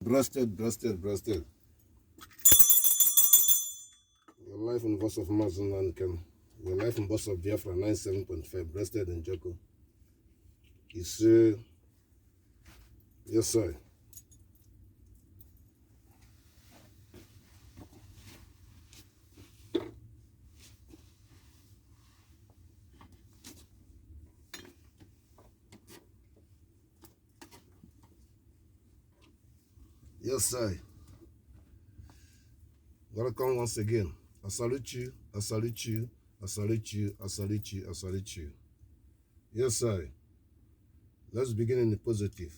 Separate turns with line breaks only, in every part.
Breasted. Your life in voice of Mazi Nnamdi Kanu. Your life in voice of Biafra 97.5. Breasted and Joko. He said, yes, sir. Yes, sir. Welcome once again. I salute you. I salute you. I salute you. I salute you. I salute you. Yes, sir. Let's begin in the positive.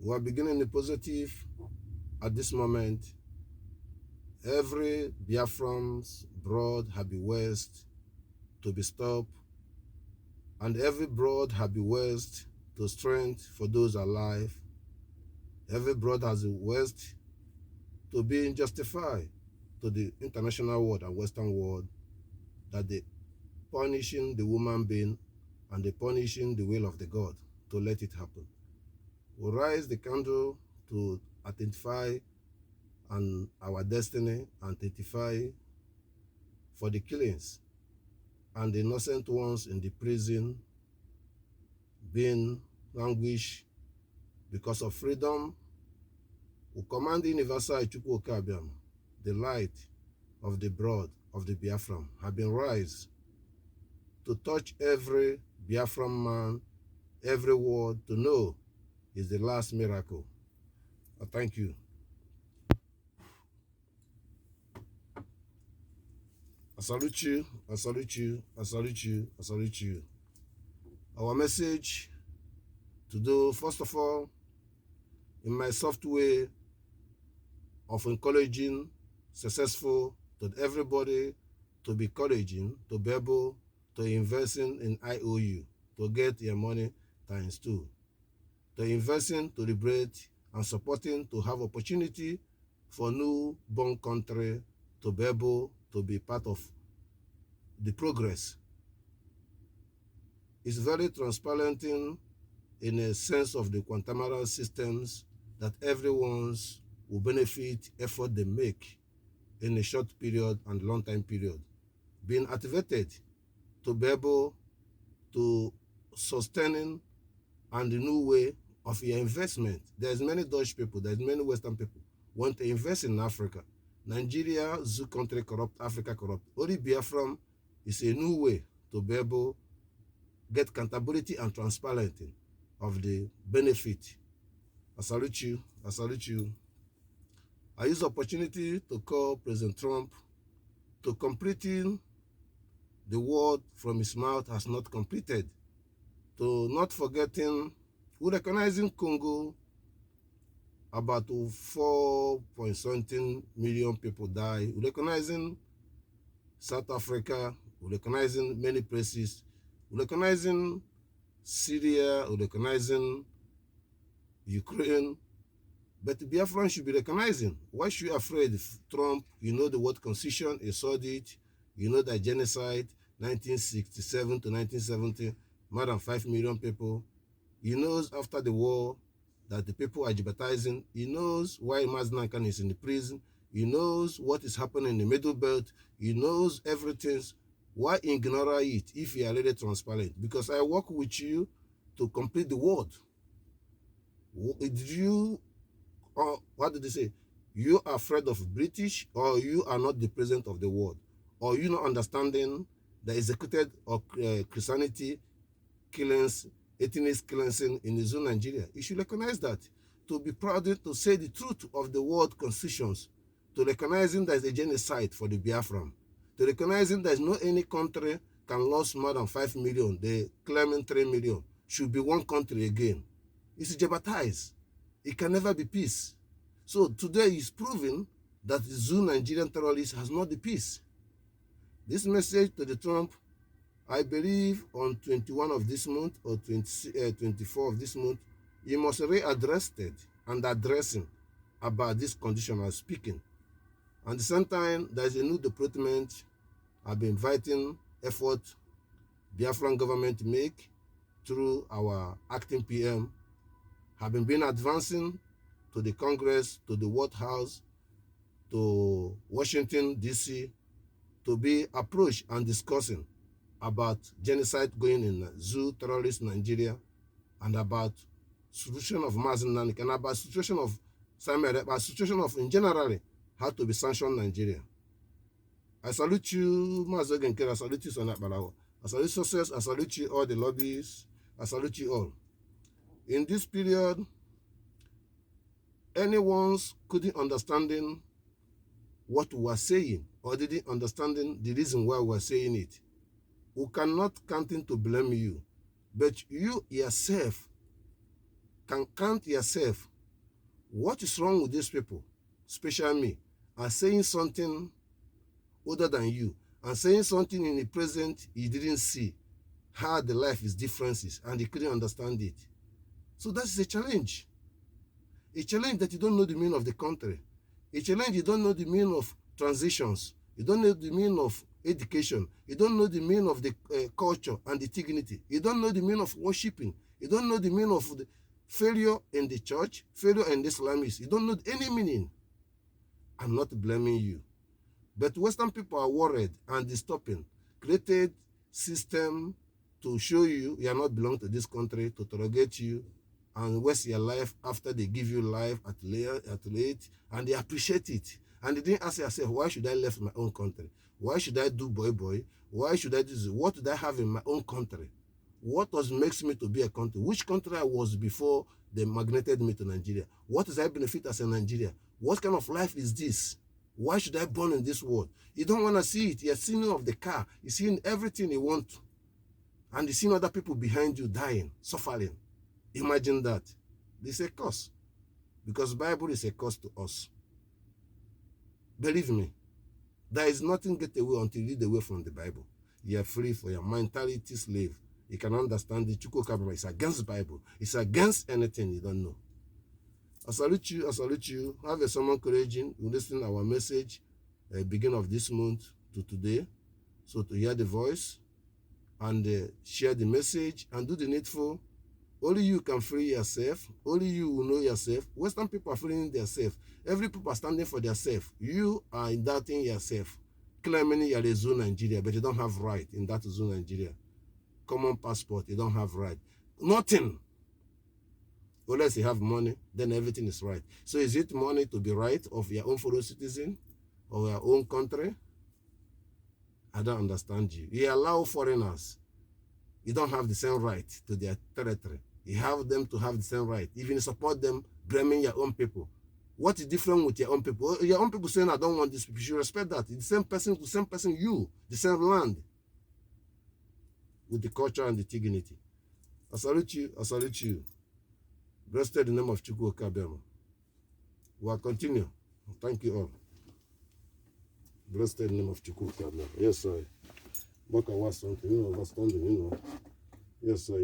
We are beginning the positive at this moment. Every Biafran's broad have been west to be stopped, and every broad have been west to strength for those alive. Every broad has a west to be justified to the international world and Western world that they punishing the woman being and they punishing the will of the God to let it happen. We rise the candle to identify and our destiny and identify for the killings and the innocent ones in the prison being languished because of freedom. We command the universal the light of the broad of the Biafran have been raised to touch every Biafran man, every word to know is the last miracle. I thank you. I salute you, I salute you, I salute you, I salute you. Our message to do, first of all, in my soft way of encouraging successful to everybody to be encouraging, to be able to investing in IOU, to get your money ×2, to investing to liberate and supporting to have opportunity for new-born country to be able to be part of the progress. It's very transparent in a sense of the quantum systems that everyone's will benefit effort they make in a short period and long time period, being activated to be able to sustaining and the new way of your investment. There's many Dutch people, there's many Western people want to invest in Africa. Nigeria, zoo country corrupt, Africa corrupt. Only Biafran is a new way to be able get accountability and transparency of the benefit. I salute you. I salute you. I use the opportunity to call President Trump to completing the word from his mouth has not completed, to not forgetting, we recognizing Congo, about 4.something million people die. We recognizing South Africa, we recognizing many places, we recognizing Syria, we recognizing Ukraine, but the Biafran should be recognizing. Why should you afraid if Trump, you know the word constitution, he saw it, you know that genocide, 1967 to 1970, more than 5 million people. He knows after the war that the people are jeopardizing. He knows why Mazi Nnamdi Kanu is in the prison. He knows what is happening in the Middle Belt. He knows everything. Why ignore it if you are really transparent? Because I work with you to complete the word. Did you, or what did they say? You are afraid of British, or you are not the president of the world, or you not understanding the executed of Christianity killings, ethnic cleansing in the zone Nigeria. You should recognize that. To be proud to say the truth of the world constitutions, to recognizing there is a genocide for the Biafran, to recognizing there is no any country can lose more than 5 million, they claiming 3 million, should be one country again. It's jeopardized. It can never be peace. So today is proving that the zoo Nigerian terrorist has not the peace. This message to the Trump, I believe on 21 of this month or 24 of this month, he must readdress it and addressing about this condition of speaking. At the same time, there is a new department I've been inviting effort Biafran government to make through our acting PM, have been advancing to the Congress, to the White House, to Washington, D.C., to be approached and discussing about genocide going in zoo terrorist Nigeria, and about situation of Mazi Nnamdi Kanu, and about situation of Simon, about situation of in general how to be sanctioned Nigeria. I salute you, Mazi Nnamdi. I salute you, Sonat Balawo. I salute success. I salute you, all the lobbyists. I salute you all. In this period, anyone's couldn't understanding what we are saying or didn't understanding the reason why we are saying it, we cannot counting to blame you, but you yourself can count yourself. What is wrong with these people, especially me, are saying something other than you, and saying something in the present you didn't see, how the life is differences, and you couldn't understand it. So that is a challenge. A challenge that you don't know the meaning of the country. A challenge you don't know the meaning of transitions. You don't know the meaning of education. You don't know the meaning of the culture and the dignity. You don't know the meaning of worshiping. You don't know the meaning of the failure in the church, failure in the Islamists. You don't know any meaning. I'm not blaming you. But Western people are worried and disturbing. Created system to show you are not belong to this country, to interrogate you, and waste your life after they give you life at late, and they appreciate it. And they didn't ask yourself, why should I left my own country? Why should I do boy? Why should I do this? What did I have in my own country? What makes me to be a country? Which country I was before they magneted me to Nigeria? What does I benefit as a Nigerian? What kind of life is this? Why should I born in this world? You don't want to see it. You're seeing of the car. You're seeing everything you want. And you're seeing other people behind you dying, suffering. Imagine that. This is a curse. Because Bible is a curse to us. Believe me, there is nothing get away until you get away from the Bible. You are free for your mentality slave. You can understand the Chukwu Kabama. It's against the Bible. It's against anything you don't know. I salute you. I salute you. Have a sermon encouraging. You listen to our message beginning of this month to today. So to hear the voice and share the message and do the needful. Only you can free yourself. Only you will know yourself. Western people are freeing themselves. Every people are standing for themselves. You are doubting yourself. Claiming you're a zoo Nigeria, but you don't have right in that zoo Nigeria. Common passport, you don't have right. Nothing. Unless you have money, then everything is right. So is it money to be right of your own fellow citizen or your own country? I don't understand you. You allow foreigners. You don't have the same right to their territory. You have them to have the same right. Even support them, blaming your own people. What is different with your own people? Your own people saying, I don't want this. You should respect that. It's the same person, you, the same land, with the culture and the dignity. I salute you. I salute you. Blessed in the name of Chukwu Kabema. We will continue. Thank you all. Blessed in the name of Chukwu Kabema. Yes, sir. Baka was something, understanding, Yes, sir,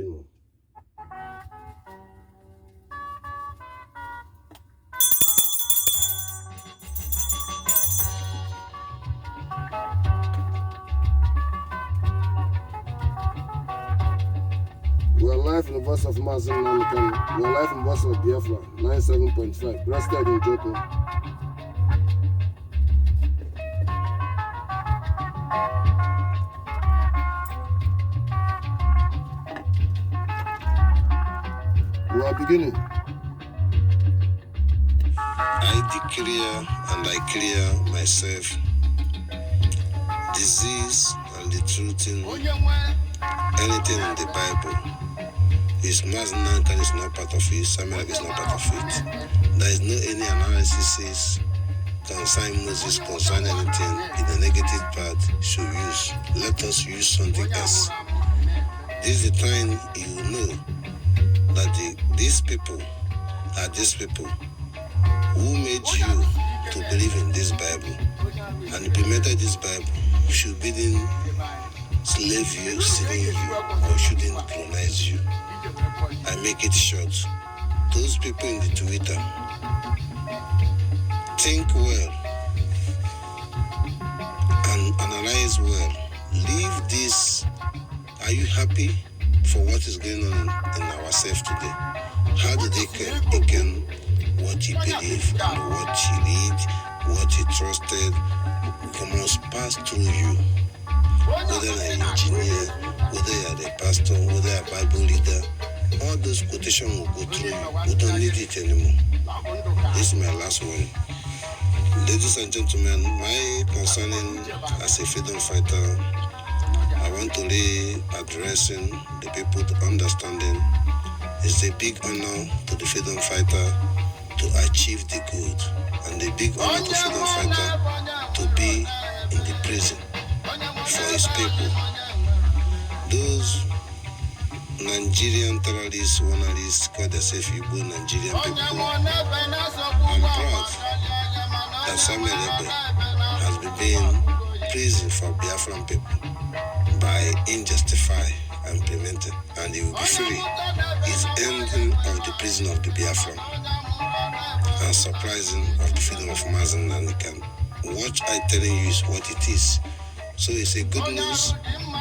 We are live in the voice of Mazi Nnamdi Kanu. We are live in the voice of Biafra, 97.5. Blessed in Joko. We are beginning. I declare and I clear myself disease and the truth in anything in the Bible. His Mazi Nnamdi Kanu is not part of it. Samuel is not part of it. There is no any analysis concerning Moses, concerning anything in the negative part should use. Let us use something else. This is the time you know that these people are these people who made you to believe in this Bible and implemented this Bible should be in slave you, stealing you, or shouldn't colonize you. I make it short. Those people in the Twitter, think well and analyze well. Leave this. Are you happy for what is going on in ourselves today. How do they can what he believed and what he read, what he trusted, must pass through you. Whether you're an engineer, whether you're a pastor, whether you're a Bible leader, all those quotations will go through you. We don't need it anymore. This is my last one. Ladies and gentlemen, my concerning as a freedom fighter, I want to lay addressing the people to understanding. It's a big honor to the freedom fighter to achieve the good, and a big honor to freedom fighter to be in the prison for his people. Those Nigerian terrorists, journalists, call themselves Igbo Nigerian people, I'm proud that Samuel Ebe has been being prison for Biafran people by unjustified and implemented, and he will be free. It's ending of the prison of the Biafran and surprising of the freedom of Mazi Nnamdi Kanu. What I'm telling you is what it is. So it's a good news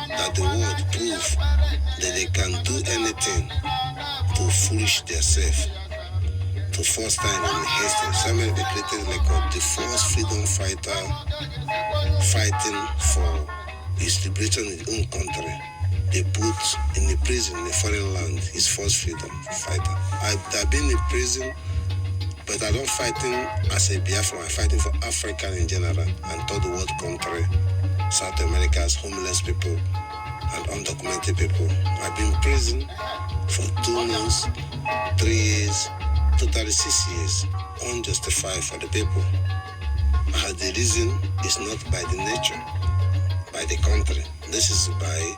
that the world prove that they can do anything to foolish themselves. The first time in history, Samuel Ebe created record, the first freedom fighter fighting for his liberation in his own country. They put in the prison in a foreign land his first freedom fighter. I've been in prison, but I don't fighting as a Biafran. I'm fighting for Africa in general and third world country, South America's homeless people and undocumented people. I've been in prison for 2 months, 3 years, totally 6 years, unjustified for the people. The reason is not by the nature, by the country. This is by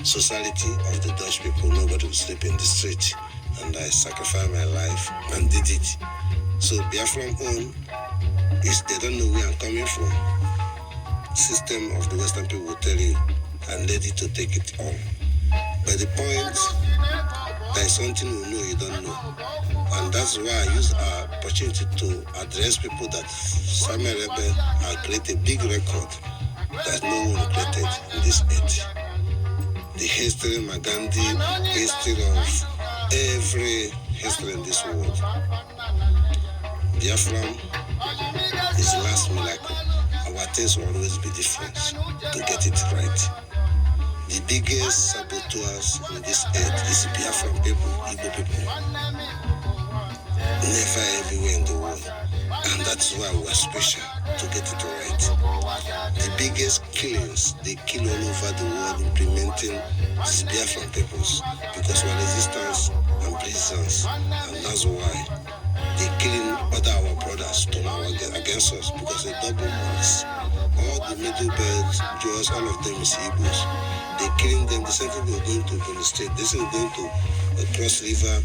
society of the Dutch people. Nobody will sleep in the street, and I sacrificed my life and did it. So Biafran own is they don't know where I'm coming from. System of the Western people will tell you, I'm ready to take it on. But the point, there is something you know you don't know. And that's why I use our opportunity to address people that Samuel Ebe has created a big record that no one created in this age. The history of Gandhi, history of every history in this world. Biafran is the last miracle. Our things will always be different to get it right. The biggest saboteurs in this earth is Biafran people, Igbo people. Never everywhere in the world. And that's why we are special to get it right. The biggest killings, they kill all over the world implementing these Biafran peoples because we are resistance and resistance. And that's why they're killing other our brothers to now against us because they double marks. All the middle belts, Jews, all of them is Igbos. They're killing them. The same thing they're going to the state. This is going to cross river,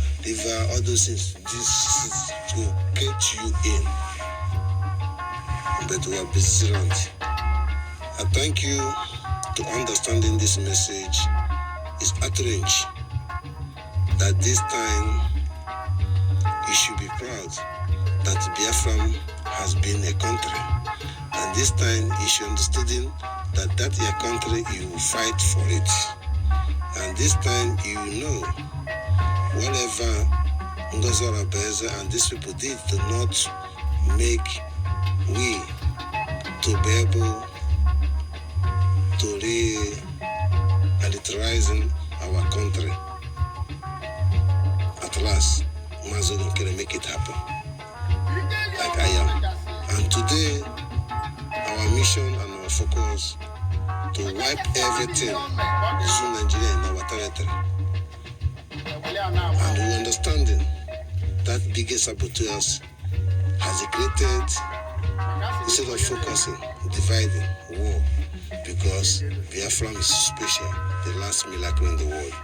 all those things. This is to catch you in. But we are vigilant. I thank you to understanding this message. It's outrage that this time you should be proud that Biafran has been a country. And this time you should understand that your country, you will fight for it. And this time you know whatever Ngozora Beza and these people did to not make we to be able to re-militarizing our country. At last, Mazi can make it happen. Like I am. And today, our mission and our focus to wipe everything in Nigeria in our territory. And we understanding that biggest saboteurs has created, instead of focusing, dividing, war, because Biafran is special, the last miracle in the world.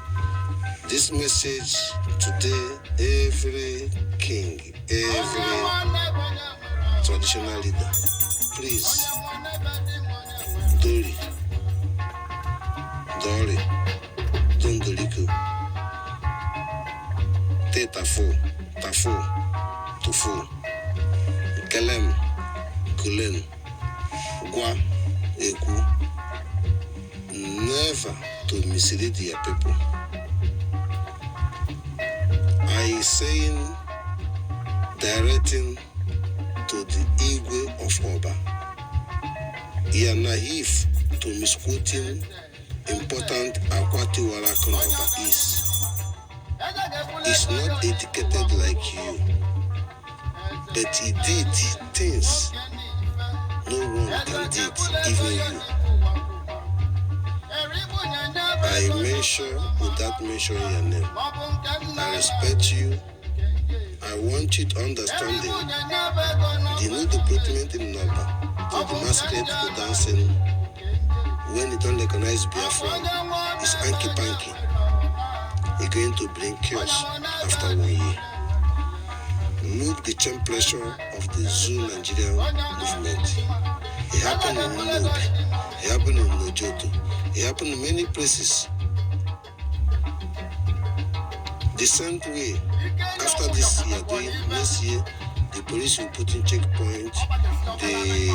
This message today, every king, every traditional leader, please, Dori, Dondoliku, Te Tafo, Tufu, Kelem, Kulen, Gwa, Eku, never to mislead your people. is saying, directing to the Igwe of Oba. You are naive to misquoting important Akwatiwala Konoba is. He's not educated like you, but he did things no one can do, even you. I mention without mentioning your name. I respect you. I want you to understand the new development in Noba, to the masquerade to dancing when you don't recognize Biafran is anki-panky. You're going to bring chaos after 1 year. Look the temperature of the Zoo Nigerian movement. It happened in Nobi, it happened in Nojoto, it happened in many places. The same way, after this year, next year, the police will put in checkpoint, what they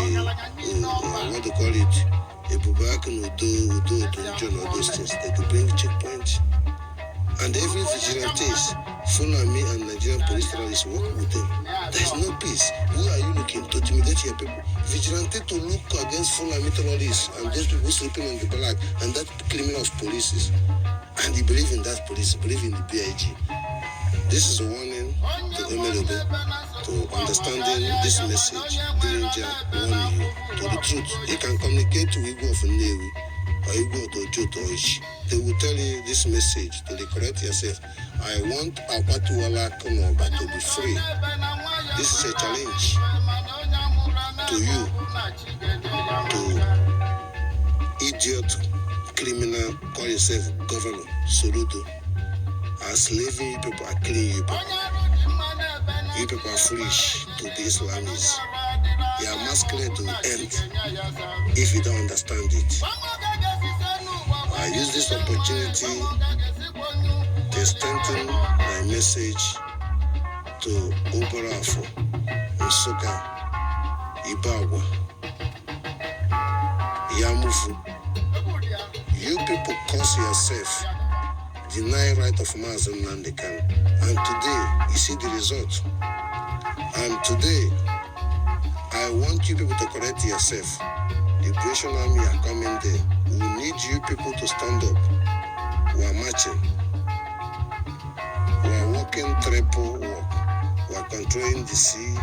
call it, Ebubakan Udo, all those things. They could bring checkpoint. And every vigilantes, Fulani and Nigerian police terrorists work with them. There is no peace. Who are you looking to intimidate your people? Vigilante to look against Fulani terrorists and those people sleeping on the black and that criminals police. And they believe in that police, believe in the BIG. This is a warning to MLB to understanding this message. Danger, warn you to the truth. You can communicate to Igbo of Nnewi or Igbo of Ojoto or Ishi. They will tell you this message to correct yourself. I want Akwatiwala Konoba to be free. This is a challenge to you, to idiot criminal call yourself governor Soludo. Are slaving you people, are killing you people. You people are foolish to the Islamists. Your masquerade will end if you don't understand it. I use this opportunity to strengthen my message to Oborafo, Nsoka, Ibagwa, Yamufu. You people curse yourself, deny right of Mazi Nnamdi Kanu. And today, you see the result. And today, I want you people to correct yourself. The Liberation Army are coming there. We need you people to stand up. We are marching. We are walking triple walk. We are controlling the sea.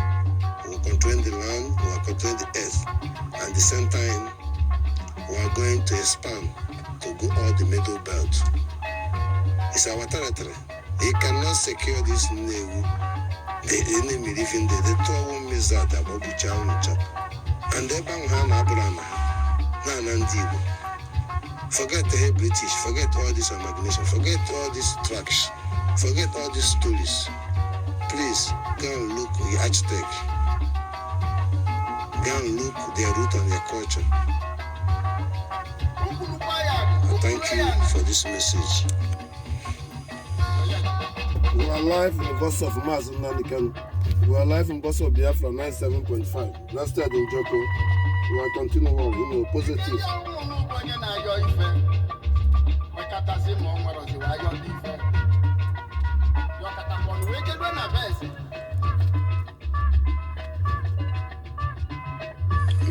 We are controlling the land. We are controlling the earth. At the same time, we are going to expand to go all the middle belt. It's our territory. He cannot secure this Nnewi. The enemy living there. The two one is that and they bang Hana Abraham. Nanandigo. Forget the British, forget all this imagination, forget all these tracks, forget all these stories. Please go and look the Aztec. Go and look their root and their culture. I thank you for this message. We are live in the bus of Mazi Nnamdi Kanu. We are live in bus of Biafra 97.5. Last year in Joko. We are continuing, positive.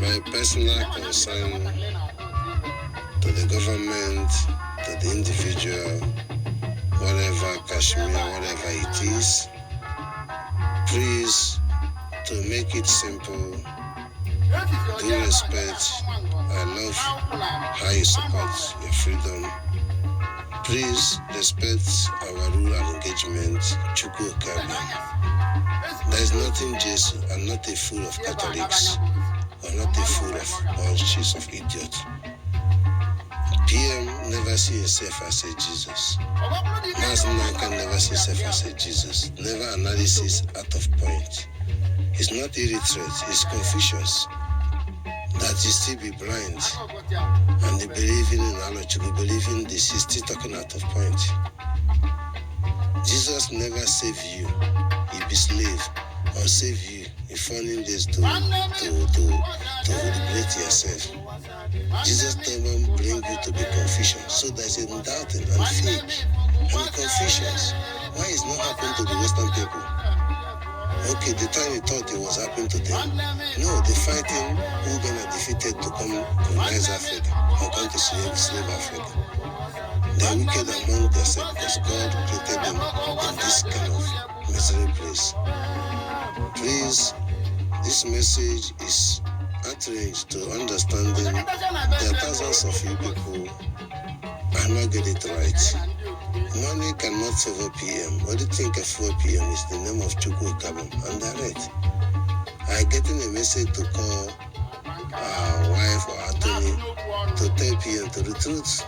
My personal concern to the government, to the individual, whatever Kashmir, whatever it is, please, to make it simple, do respect. I love how you support your freedom. Please respect our rule and engagement. Chukwu Kabi. There is nothing Jesus. I'm not a fool of Catholics. I'm not a fool of bunches of idiots. PM never see himself as a Jesus. Mazi Nnamdi can never see himself as a Jesus. Never analysis out of point. It's not illiterate, it's Confucius. That you still be blind and they believe in analogy, believe in this, is still talking out of point. Jesus never save you, he be slave, or save you in finding this to liberate yourself. Jesus never bring you to be Confucian, so there's a doubting and fake and confusions.
Why is not happening to the Western people? Okay, the time you thought it was happening to them. No, they're fighting who gonna defeated to come colonize Africa or come to slave Africa. They are wicked among themselves because God created them in this kind of miserable place. Please, this message is outrage to understanding there are thousands of you people are not getting it right. Money cannot favor PM. What do you think of 4 PM is the name of Chukwu Kabam? And they're right. I getting a message to call our wife or attorney to tell PM to retrute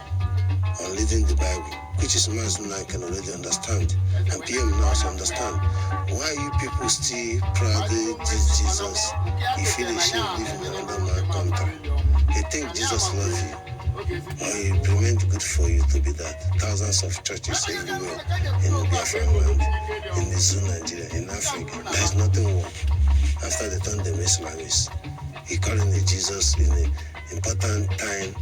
on reading the Bible, which is Mazi Nnamdi can already understand. And PM now also understand. Why you people still proudly diss Jesus? You feel ashamed living in another man's country. You think Jesus loves you. Or it remains good for you to be that. Thousands of churches everywhere in the Biafran land, in the Zoo, Nigeria, in Africa. There is nothing wrong. After they turn them Islamists, he calling it Jesus in an important time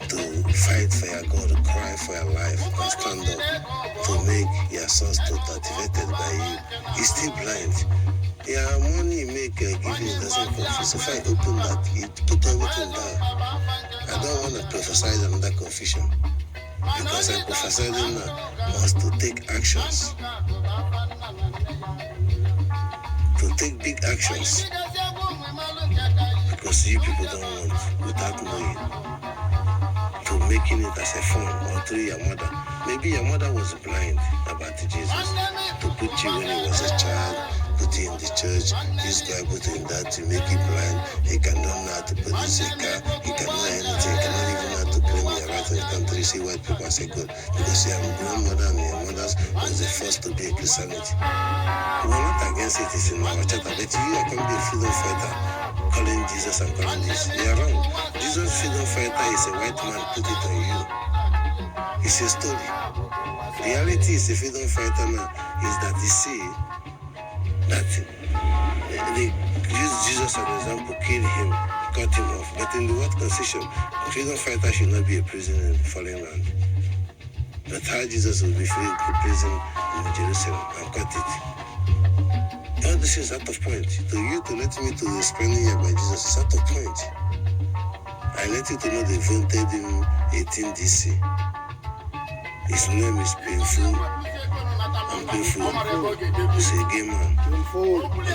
to fight for your God, cry for your life, and stand up to make your source to activated by you. He's still blind. Yeah, money make giving doesn't confuse. If I open that, it put everything down. I don't want to prophesy another confusion because I'm prophesying now was to take actions, to take big actions, because you people don't want without knowing, to making it as a fun or through your mother. Maybe your mother was blind about Jesus to put you when he was a child. Put it in the church, this guy put it in that to make it blind. He cannot know how to produce a car, he cannot know anything, he cannot even know how to claim your right in the country. See white people say good because your grandmother and your mothers was the first to be a Christianity. We're not against it, it's in our charter, but you are going to be a freedom fighter calling Jesus and calling this. You are wrong. Jesus' freedom fighter is a white man put it on you. It's a story. Reality is a freedom fighter now is that you see that they use Jesus as an example, kill him, cut him off. But in the world constitution, freedom fighter should not be a prisoner in foreign land. But how Jesus will be free to prison in Jerusalem and cut it. All this is out of point. To you to let me to explain here by Jesus is out of point. I let you to know they invented him 18 DC. His name is Painful. I'm painful. He's a gay man. I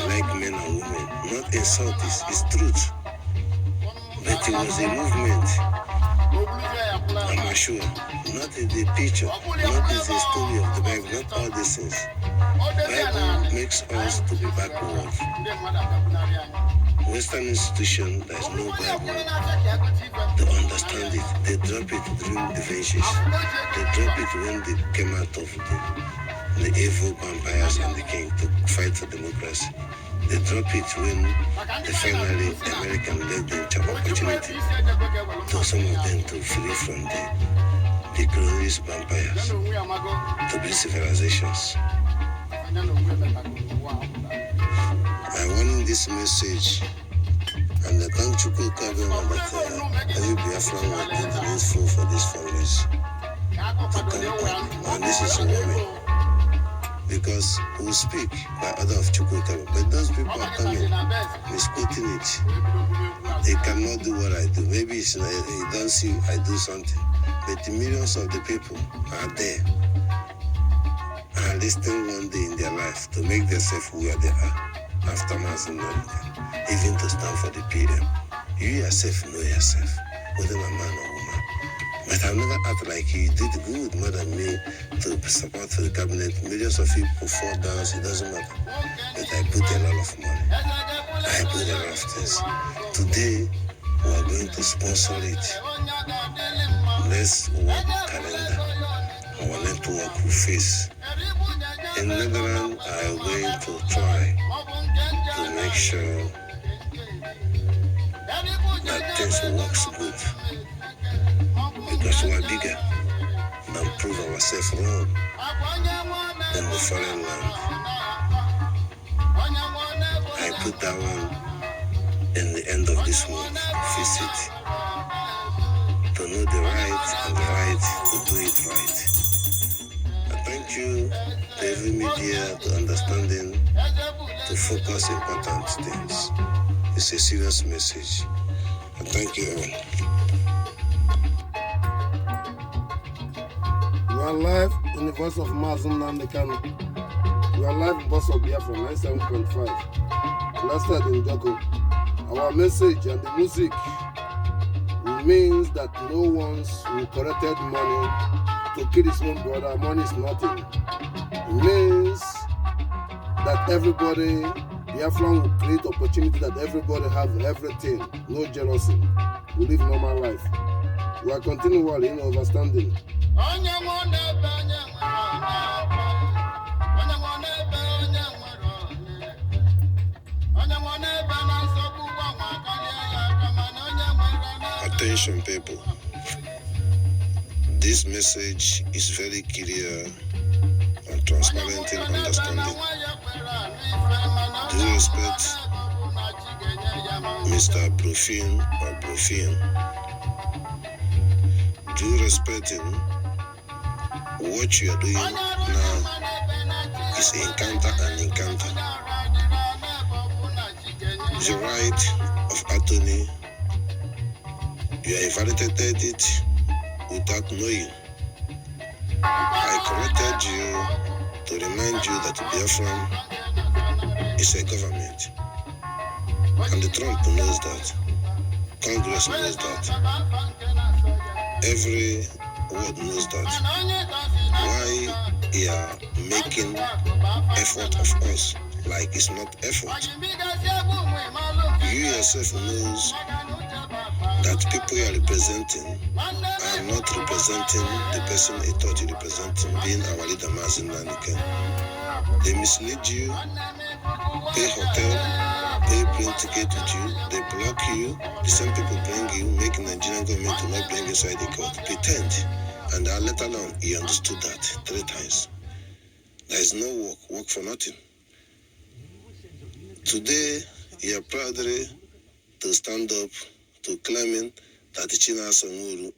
like men and women. Not insult, it's truth. But it was a movement. I'm sure. Not in the picture. Not in the story of the Bible. Not all these things. Bible makes us to be backward. Western institution, there is no Bible to understand it. They drop it during the vengeance. They drop it when they came out of the evil vampires and the king to fight for democracy. They drop it when they finally, the American let them have opportunity to some of them to free from the colonialist vampires to be civilizations. I wanted this message and I thank Chukwu Kabam that every Biafran will do the needful for these families to come up. And this is a woman. Because we speak by order of Chukwu Kabam. But those people are coming, misquoting it. They cannot do what I do. Maybe it's, they don't see I do something. But the millions of the people are there. Are listening one day in their life to make themselves where they are. After Mazi Nnamdi, even to stand for the PM. You yourself know yourself, whether a man or woman. But I've never act like you did good more than me to support the cabinet. Millions of people fall down, it doesn't matter. But I put a lot of money. I put a lot of things. Today, we are going to sponsor it. Let's work calendar. Our network will face. In Netherlands, I am going to try to make sure that things works good. Because we are bigger than prove ourselves wrong in the foreign land. I put that one in the end of this month, visit, to know the right and the right to do it right. I thank want you, the every media, to understanding, to focus important things. It's a serious message. And thank you all.
You are live in the voice of Mazi Nnamdi Kanu. You are live in voice of Biafra 97.5. Blasted in Joko. Our message and the music means that no one's will collected money to kill his own brother. Money is nothing. It means that everybody, Biafran will create opportunity that everybody have everything, no jealousy. We live normal life. We are continually in understanding.
Attention, people. This message is very clear and transparent in understanding. Do respect Mr. Brofin or Brofin. Do respect him. What you are doing now is encounter and encounter. The right of attorney, you invalidated it without knowing. I corrected you to remind you that Biafran is a government. And the Trump knows that. Congress knows that. Every word knows that. Why they are making effort of us like it's not effort? You yourself knows that people you are representing are not representing the person they thought you representing, being our leader Mazi Nnamdi Kanu. They mislead you, pay hotel, pay plane ticket with you, they block you, the same people bring you, make Nigerian government to not bring inside the court, pretend. And later on, he understood that 3 times. There is no work for nothing. Today, you are proudly to stand up to claiming that chsnge,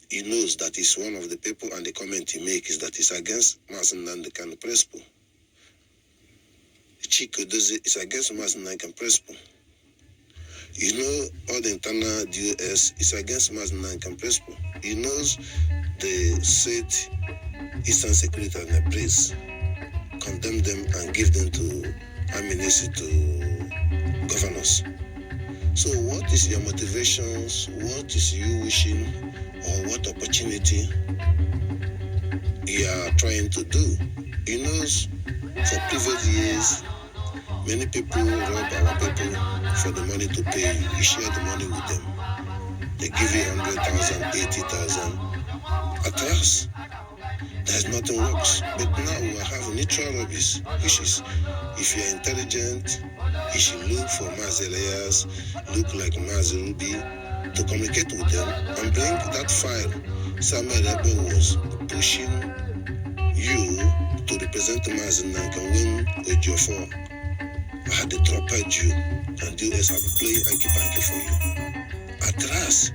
he knows that he's one of the people, and the comment he makes is that he's against Mazi Nnamdi Kanu principle. Chico does it, is against Mazi Nnamdi Kanu principle. You know, all the internal DOS is against Mazi Nnamdi Kanu principle. He knows the state Eastern Security and the police condemn them and give them to amnesty to governors. So what is your motivations? What is you wishing, or what opportunity you are trying to do? He knows for previous years, many people rob our people for the money to pay you. You share the money with them. They give you 100,000, 80,000. At last, there's nothing works. But now we have neutral rubbish, which is, if you're intelligent, you should look for Mazi Elias, look like Mazi Ruby, to communicate with them and bring that file Samuel Ebo was pushing you to represent Mazi Nnamdi Kanu when Ejiofor had dropped you, and US have play anki for you. At last,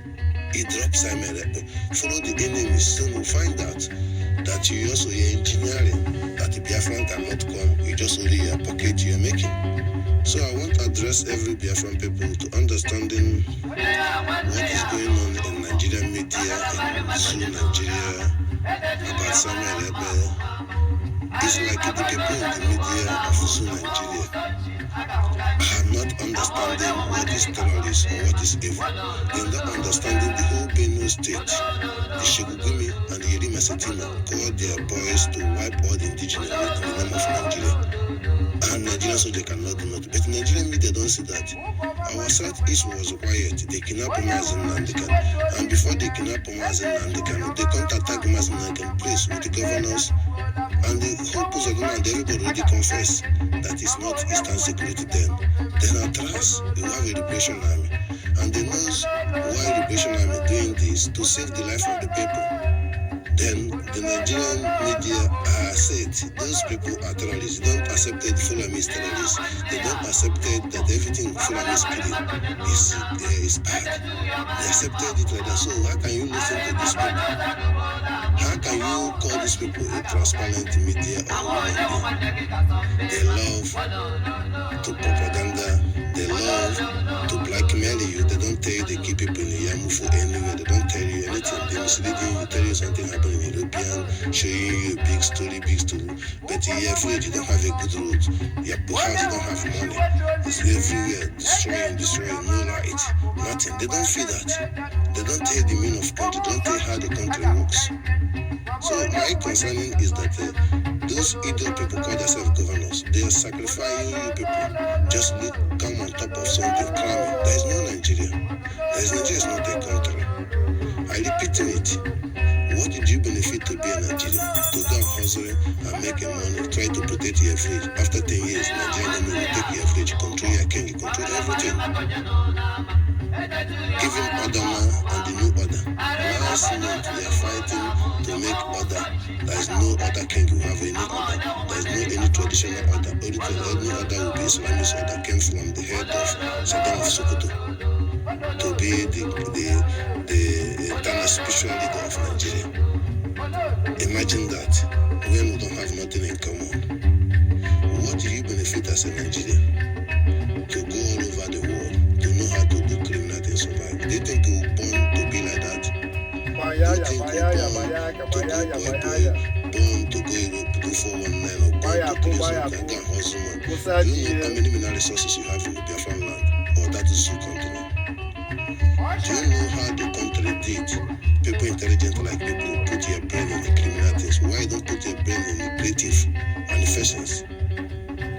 he dropped Samuel Ebo. Follow the enemies, so we'll find out that you also are engineering, that the Biafran cannot come, you just only a pocket you're making. So I want to address every Biafran people to understanding what is going on in Nigerian media, in Zoo Nigeria, about Samuel Ebe. It's like the people in the media of Zoo Nigeria are not understanding what is terrorist or what is evil. They're not understanding the whole Benue state. The Shigugumi and the Jelima Setima called their boys to wipe all the indigenous in the name of Nigeria. And Nigerian soldiers cannot do nothing. But Nigerian media don't see that. Our southeast was quiet. They kidnapped Mazi Nnamdi Kanu. And before they kidnapped Mazi Nnamdi Kanu, they contacted Mazi Nnamdi Kanu place with the governors. And the whole President and everybody already confessed that it's not Eastern Security then. Then at last, we have a liberation army. And they knows why liberation army doing this, to save the life of the people. Then the Nigerian media said those people are terrorists. They don't accept the Fulani is terrorists. They don't accept that everything Fulani is killing is bad. They accepted it like that. So how can you listen to these people? How can you call these people a transparent media or they love to propaganda, they love to blackmail you. They don't tell you they keep people in the Yamufu anywhere. They don't tell you anything. They mislead you, tell you something happened in European, showing you a big story. But in evrry, you don't have a good road. Your house, you don't have money. It's everywhere, destroying, no light, nothing. They don't feel that. They don't tell the meaning of country, don't tell how the country works. So my concern is that those idiot people call themselves governors. They are sacrificing you people just to come on top of something cramming. There is no Nigeria. Nigeria is not a country. I repeating it. What did you benefit to be a Nigerian? To go and hustle and make money, try to protect your fridge. After 10 years, Nigeria will take your fridge, control your king, control everything. Giving order now and the new order. Last month we are fighting to make order. There is no other king who have any order. There is no any traditional order. Only order will be Islamist order came from the head of Saddam of Sokoto to be the internal spiritual leader of Nigeria. Imagine that when we don't have nothing in common. What do you benefit as a Nigerian? To go all over the world, to know how to do criminal things, survive. They think you were born to be like that. They think you were born to go Europe, do 419 or born to prison and go and hustle man. Do you know how many mineral resources you have in the Biafran land? Or that is your continent? Do you know how the country did? People intelligent like people put your brain in the criminal things. Why don't put your brain in the creative manifestations?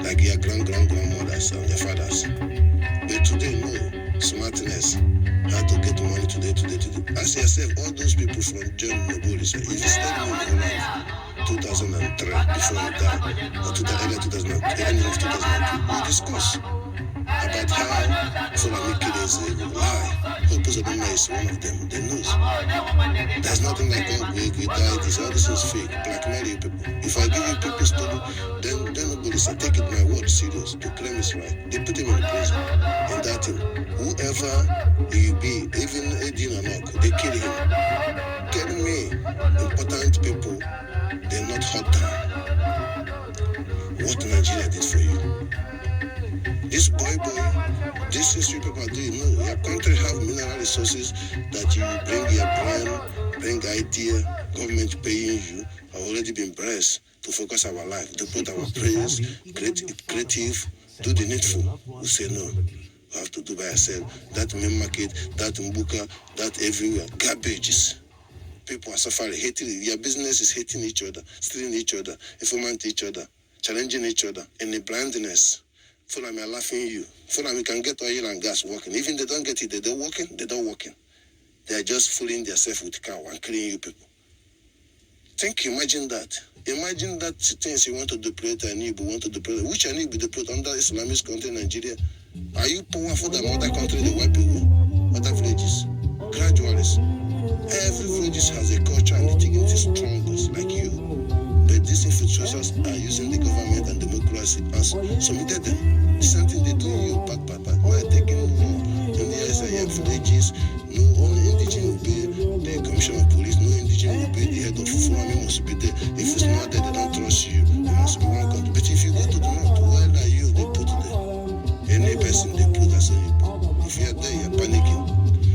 Like your grandmothers and their fathers. But today, no. Smartness. How to get money today. Ask yourself, all those people from John Nobody, if you study in Holland, 2003, before you die, or early 2002, ending of 2002, we discuss about how Fulani killers lie. Purpose of Obama is one of them, they knows. There's nothing like, oh, we died, this, all this is fake, blackmail you people. If I give you people's story, then nobody say, take it my word serious, to claim it's right. They put him in prison, and that thing, whoever he be, even Edin or not, they kill him. Tell me, important people, they're not hot down. What Nigeria did for you? This boy, this is what people are doing. No, your country have mineral resources that you bring your brain, bring idea, government paying you, have already been blessed to focus our life, to put our prayers, creative, do the needful. We say no, we have to do by ourselves. That main market, that mbuka, that everywhere, garbages. People are suffering, hating, your business is hating each other, stealing each other, informant each other, challenging each other, and the blindness. Fulani are laughing at you. Fulani can get oil and gas working. Even they don't get it, they're working, they don't working. They are just fooling themselves with cow and killing you people. Think, imagine that. Imagine that things you want to deploy and you want to deploy. Which are you be deployed under Islamist country in Nigeria? Are you powerful than other country, the white people, other villages? Gradualists. Every village has a culture and the dignity is strong, like you. But these infiltrators are using the government and democracy as submitted them. The same thing they do in your back. Why taking more? In the ICIC villages, no only indigenous will be the commissioner of police, no indigenous will be the head of Fulani must be there. If it's not there, they don't trust you. You must be one country. But if you go to the north, where are you? They put there. Any person they put as a if you are there, you're panicking.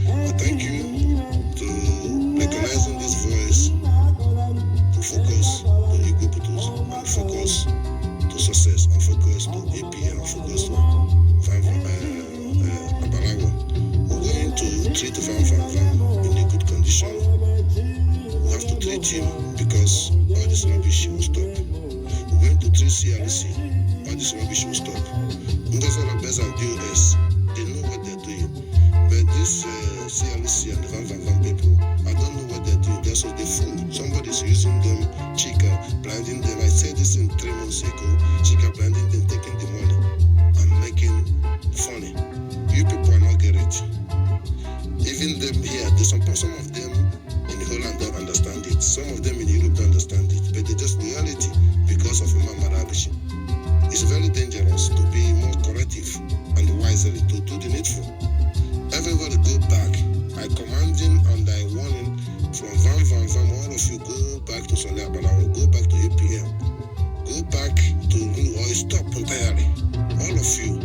I thank you to recognizing this voice, to focus to Equipitus, and focus to success, and focus to AP, and focus to Abalawa. We're going to treat Van in a good condition. We have to treat him because all this rubbish will stop. We're going to treat CRC, all this rubbish will stop. Ndazara Bez and DOS, they know what they're doing. But this CRC and the Van people, I don't know what they're doing. They're so they fool. Somebody's using them, Chika, blinding them. I said this in 3 months ago. Chika blinding them, taking the money and making funny. You people are not get it. Even them here, some of them in Holland don't understand it. Some of them in Europe don't understand it. But they just reality because of Imam Arabishi. It's very dangerous to be more corrective and wisely to do the needful. Everybody go back. I command him and I warn him From Vam, all of you go back to Sunday Abalawa, go back to APM, go back to or stop entirely. All of you,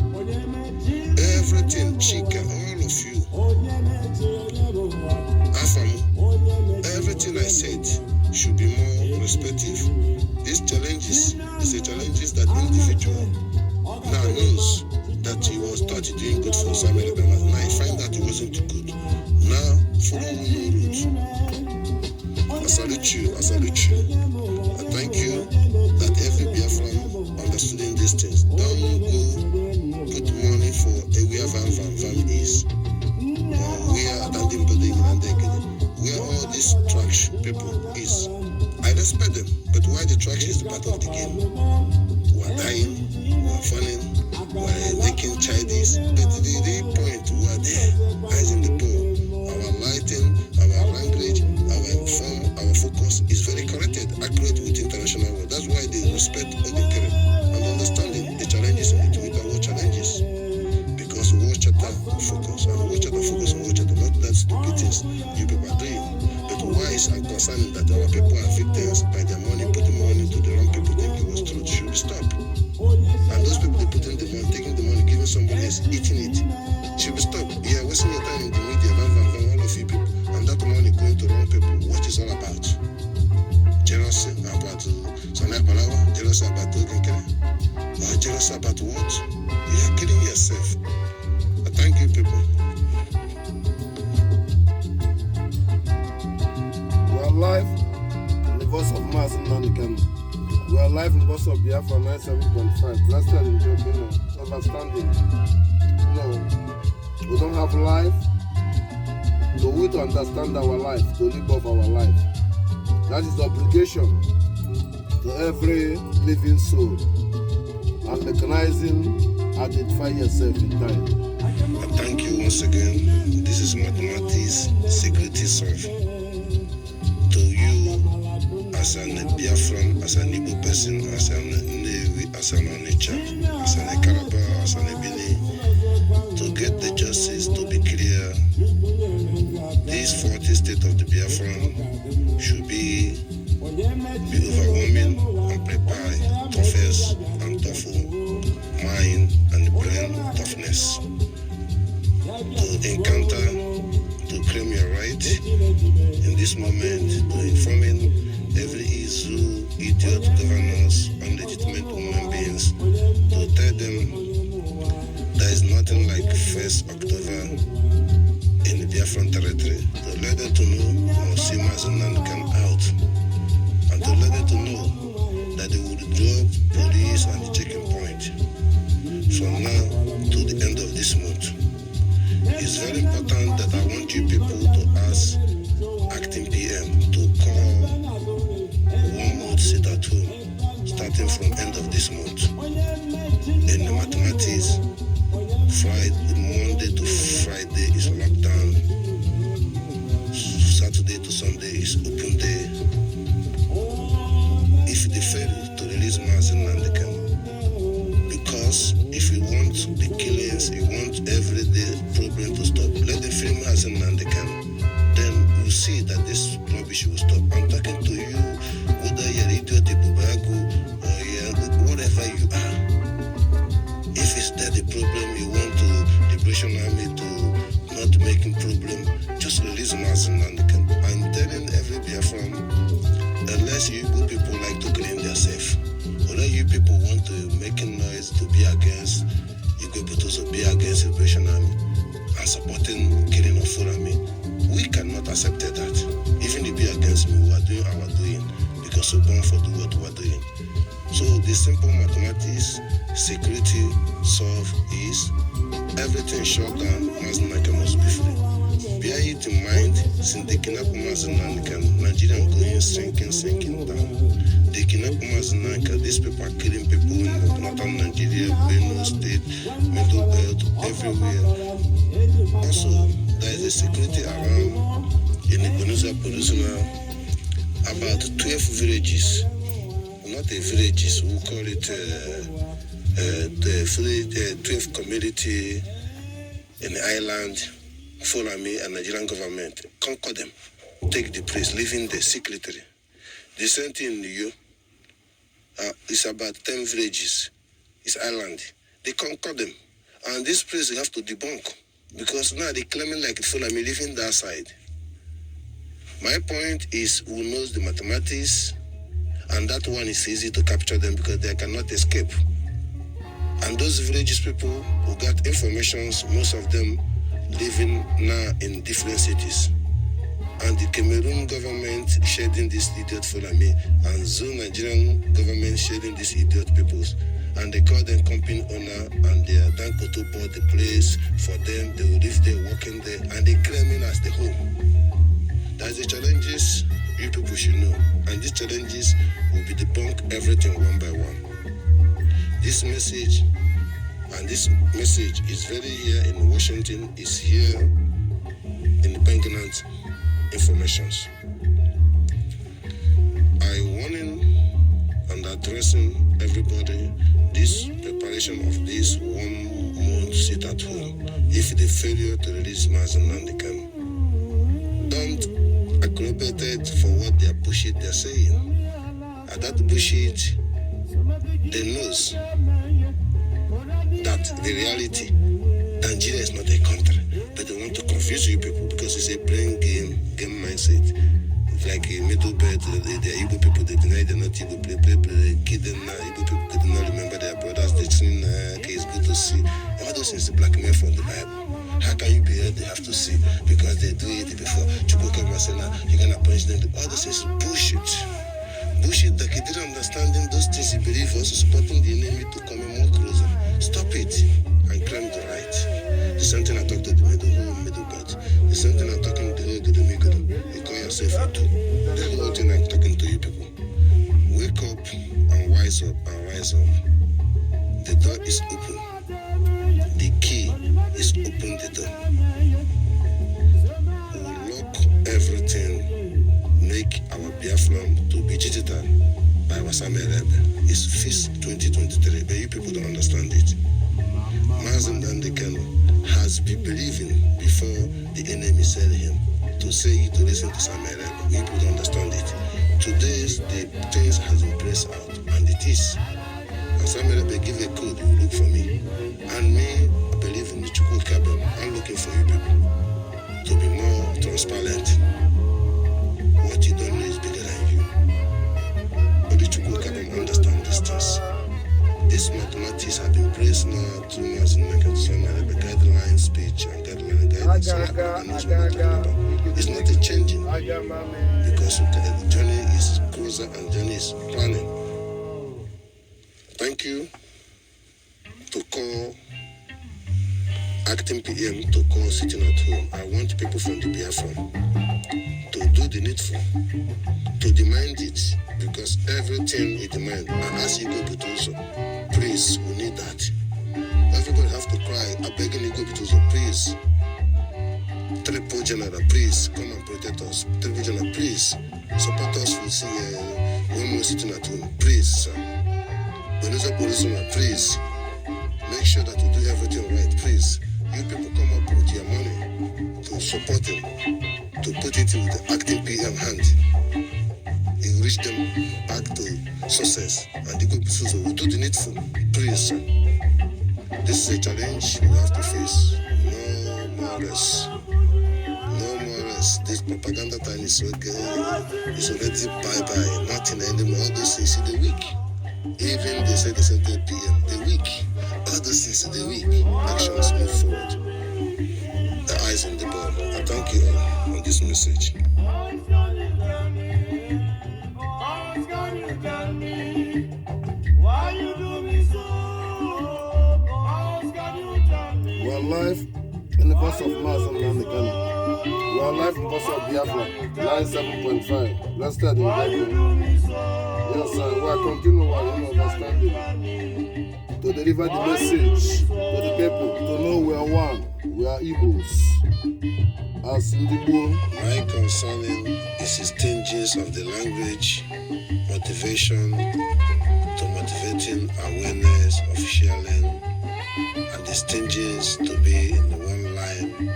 everything, Chika, all of you, Afamu, everything I said should be more respective. These challenges is a challenges that individual now knows that he was thought doing good for Samuel Ebema. Now he find that he wasn't too good. Now follow no route. I salute you. I thank you that every Biafran understanding these things. Don't go put money for where Vam is. Where Dandim Building and where all these trash people is. I respect them, but why the trash is the part of the game? We are dying, we are falling, we are making childish, but the point we are there, eyes in the poor. Our lighting, our language, our form, our focus is very corrected, accurate with international law. That's why they respect all the current and understanding the challenges in the Twitter war challenges. Because war chatter focus, and war chatter focus on war chatter, not that stupid things you people are doing. But wise and concerning that our people are victims by their money, putting money to the wrong people, think it was truth, should be stopped. And those people they put in the money, taking the money, giving somebody else, eating it, should be stopped. Yeah, wasting your time in the media, all of you people, and that money going to wrong people. What is all about? Jealousy about Sanai Palawa, jealousy about Ogenkere, or jealousy about what? You are killing yourself. I thank you, people.
We are live in the voice of Mazi Nnamdi Kanu. We are live in the voice of Biafra 97.5. Let's tell him, understanding. We don't have life. So we to understand our life, to live off our life. That is the obligation to every living soul. And recognizing, identify yourself in time.
I thank you once again. This is mathematics security solve. To you, as an Biafran, as an Igbo person, as an Navy, as an Onitsha, as an Karaba, as an Ebini, to get the justice to be clear. This 40th state of the Biafran should be overwhelming and prepare toughest and toughful mind and brain toughness to encounter, to claim your right in this moment, to informing every Izu, idiot governors, unlegitimate human beings, to tell them there is nothing like 1st October in the Biafran territory, to let them to know see Mazi Nnamdi Kanu out, and to let them to know that they would drop police and the checking point from now to the end of this month. It's very important that I want you people to ask acting PM to call 1 month sit at home starting from end of this month. In the mathematics, Monday to Friday is lockdown. Saturday to Sunday is open day. If they fail to release Mazi Nnamdi Kanu, because if you want the killings, you want everyday problem to stop, let them free Mazi Nnamdi Kanu. Then we'll see that this rubbish will stop. I'm talking to you, whether you're idiot, Bubagu, or you're whatever you are. If it's that the problem you want to Liberation Army to not making problem, just release Mazi Nnamdi Kanu. I'm telling every Biafran, unless you good people like to clean themselves, unless you people want to making noise to be against, you go to be against Liberation Army and supporting killing of Fulani, we cannot accept that. Even if you be against me, we are doing our doing because we're born for do what we are doing. So the simple mathematics security solve is everything shut down. Mazi Nnamdi Kanu must be free. Bear it in mind, since they kidnap Mazi Nnamdi Kanu, Nigeria going sinking down. They kidnap Mazi Nnamdi Kanu, these people are killing people in northern Nigeria, Benue State, Middle Belt, everywhere. Also, there is a security around in the Peninsula, about 12 villages. Not the villages, we call it the 12 community in the island, follow me and Nigerian government, conquer them. take the place, living there secretly. The same thing in New it's about 10 villages. It's island. They conquer them. And this place you have to debunk. Because now they're claiming like Fulani living that side. My point is who knows the mathematics, and that one is easy to capture them because they cannot escape. And those villages people who got informations, most of them living now in different cities. And the Cameroon government shading this idiot Fulani, and the Nigerian government shading these idiot peoples. And they call them company owner, and they are done to bought the place for them. They will live there, working there, and they claim it as the home. That's the challenges you people should know. And these challenges will be debunked everything one by one. This message, and this message is very here in Washington, is here in the pregnant informations. I warning and addressing everybody this preparation of this 1 month sit at home. If the failure to release Mazi Nnamdi Kanu, don't aggravate it for what they are bullshit they're saying. And that bullshit, they knows that the reality, Nigeria is not a country, but they want to confuse you people because it's a playing game mindset. It's like a middle bed, the Igbo people, they deny they're not Igbo, play, kill them now. Igbo people could not remember their brothers, they sing, okay, it's good to see. All those things, the blackmail from the Bible. How can you be here? They have to see because they do it before. Chukwu say now, you're gonna punish them. All those things, bullshit. Bullshit that he didn't understand them, those things he believed, also supporting the enemy to come more closer. Stop it and claim the right. The same thing I talk to the middle God. The same thing I'm talking to the middle. You call yourself a two. The whole thing I'm talking to you people. Wake up and rise up and rise up. The door is open. The key is open the door. We lock everything, make our Biafran to be digital by Wasame Rebe. It's FIS 2023, but you people don't understand it. Mazi Nnamdi Kanu has been believing before the enemy said him to say to listen to Sam Rebe. You people don't understand it. Today, the things has been pressed out, and it is. And Sam Rebe give a code, you look for me. And me, I believe in the Chukwu Kabel. I'm looking for you people to be more transparent. What you don't know is bigger than you. But the Chukwu Kabel understand these things. This mathematics have been placed now through Mazi Nnamdi Kanu, guideline speech and guideline guidance. It's not a changing because the journey is closer and journey is planning. Thank you to call acting PM to call sitting at home. I want people from the Biafran to do the needful, to demand it, because everything we demand, and as you go to also, please, we need that. Everybody have to cry. I beg you, go to please. Triple General, please come and protect us. Triple General, please support us. We see when we're sitting at home, please. Benusa Policeman, please make sure that we do everything right, please. You people come up with your money to support him, to put it in the acting PM hand. You reach them back to success, and they go so we do the needful, please. This is a challenge we have to face. No more less. No more less. This propaganda time is okay. It's already bye-bye. Nothing anymore. All those things in the week. Even they say the same thing PM. The week. All those things in the week. Actions move forward. The eyes on the ball. I thank you all on this message.
We are live in the voice of Mazi Nnamdi Kanu. We are live in the voice of Biafra, 97.5. Let's start the interview. Yes, sir. We are continuing our understanding to deliver the message to the people to know we are one. We are Igbos. As Ndibo.
My concerning is the stages of the language, motivation to motivating awareness of sharing, and the stages to be in the one line.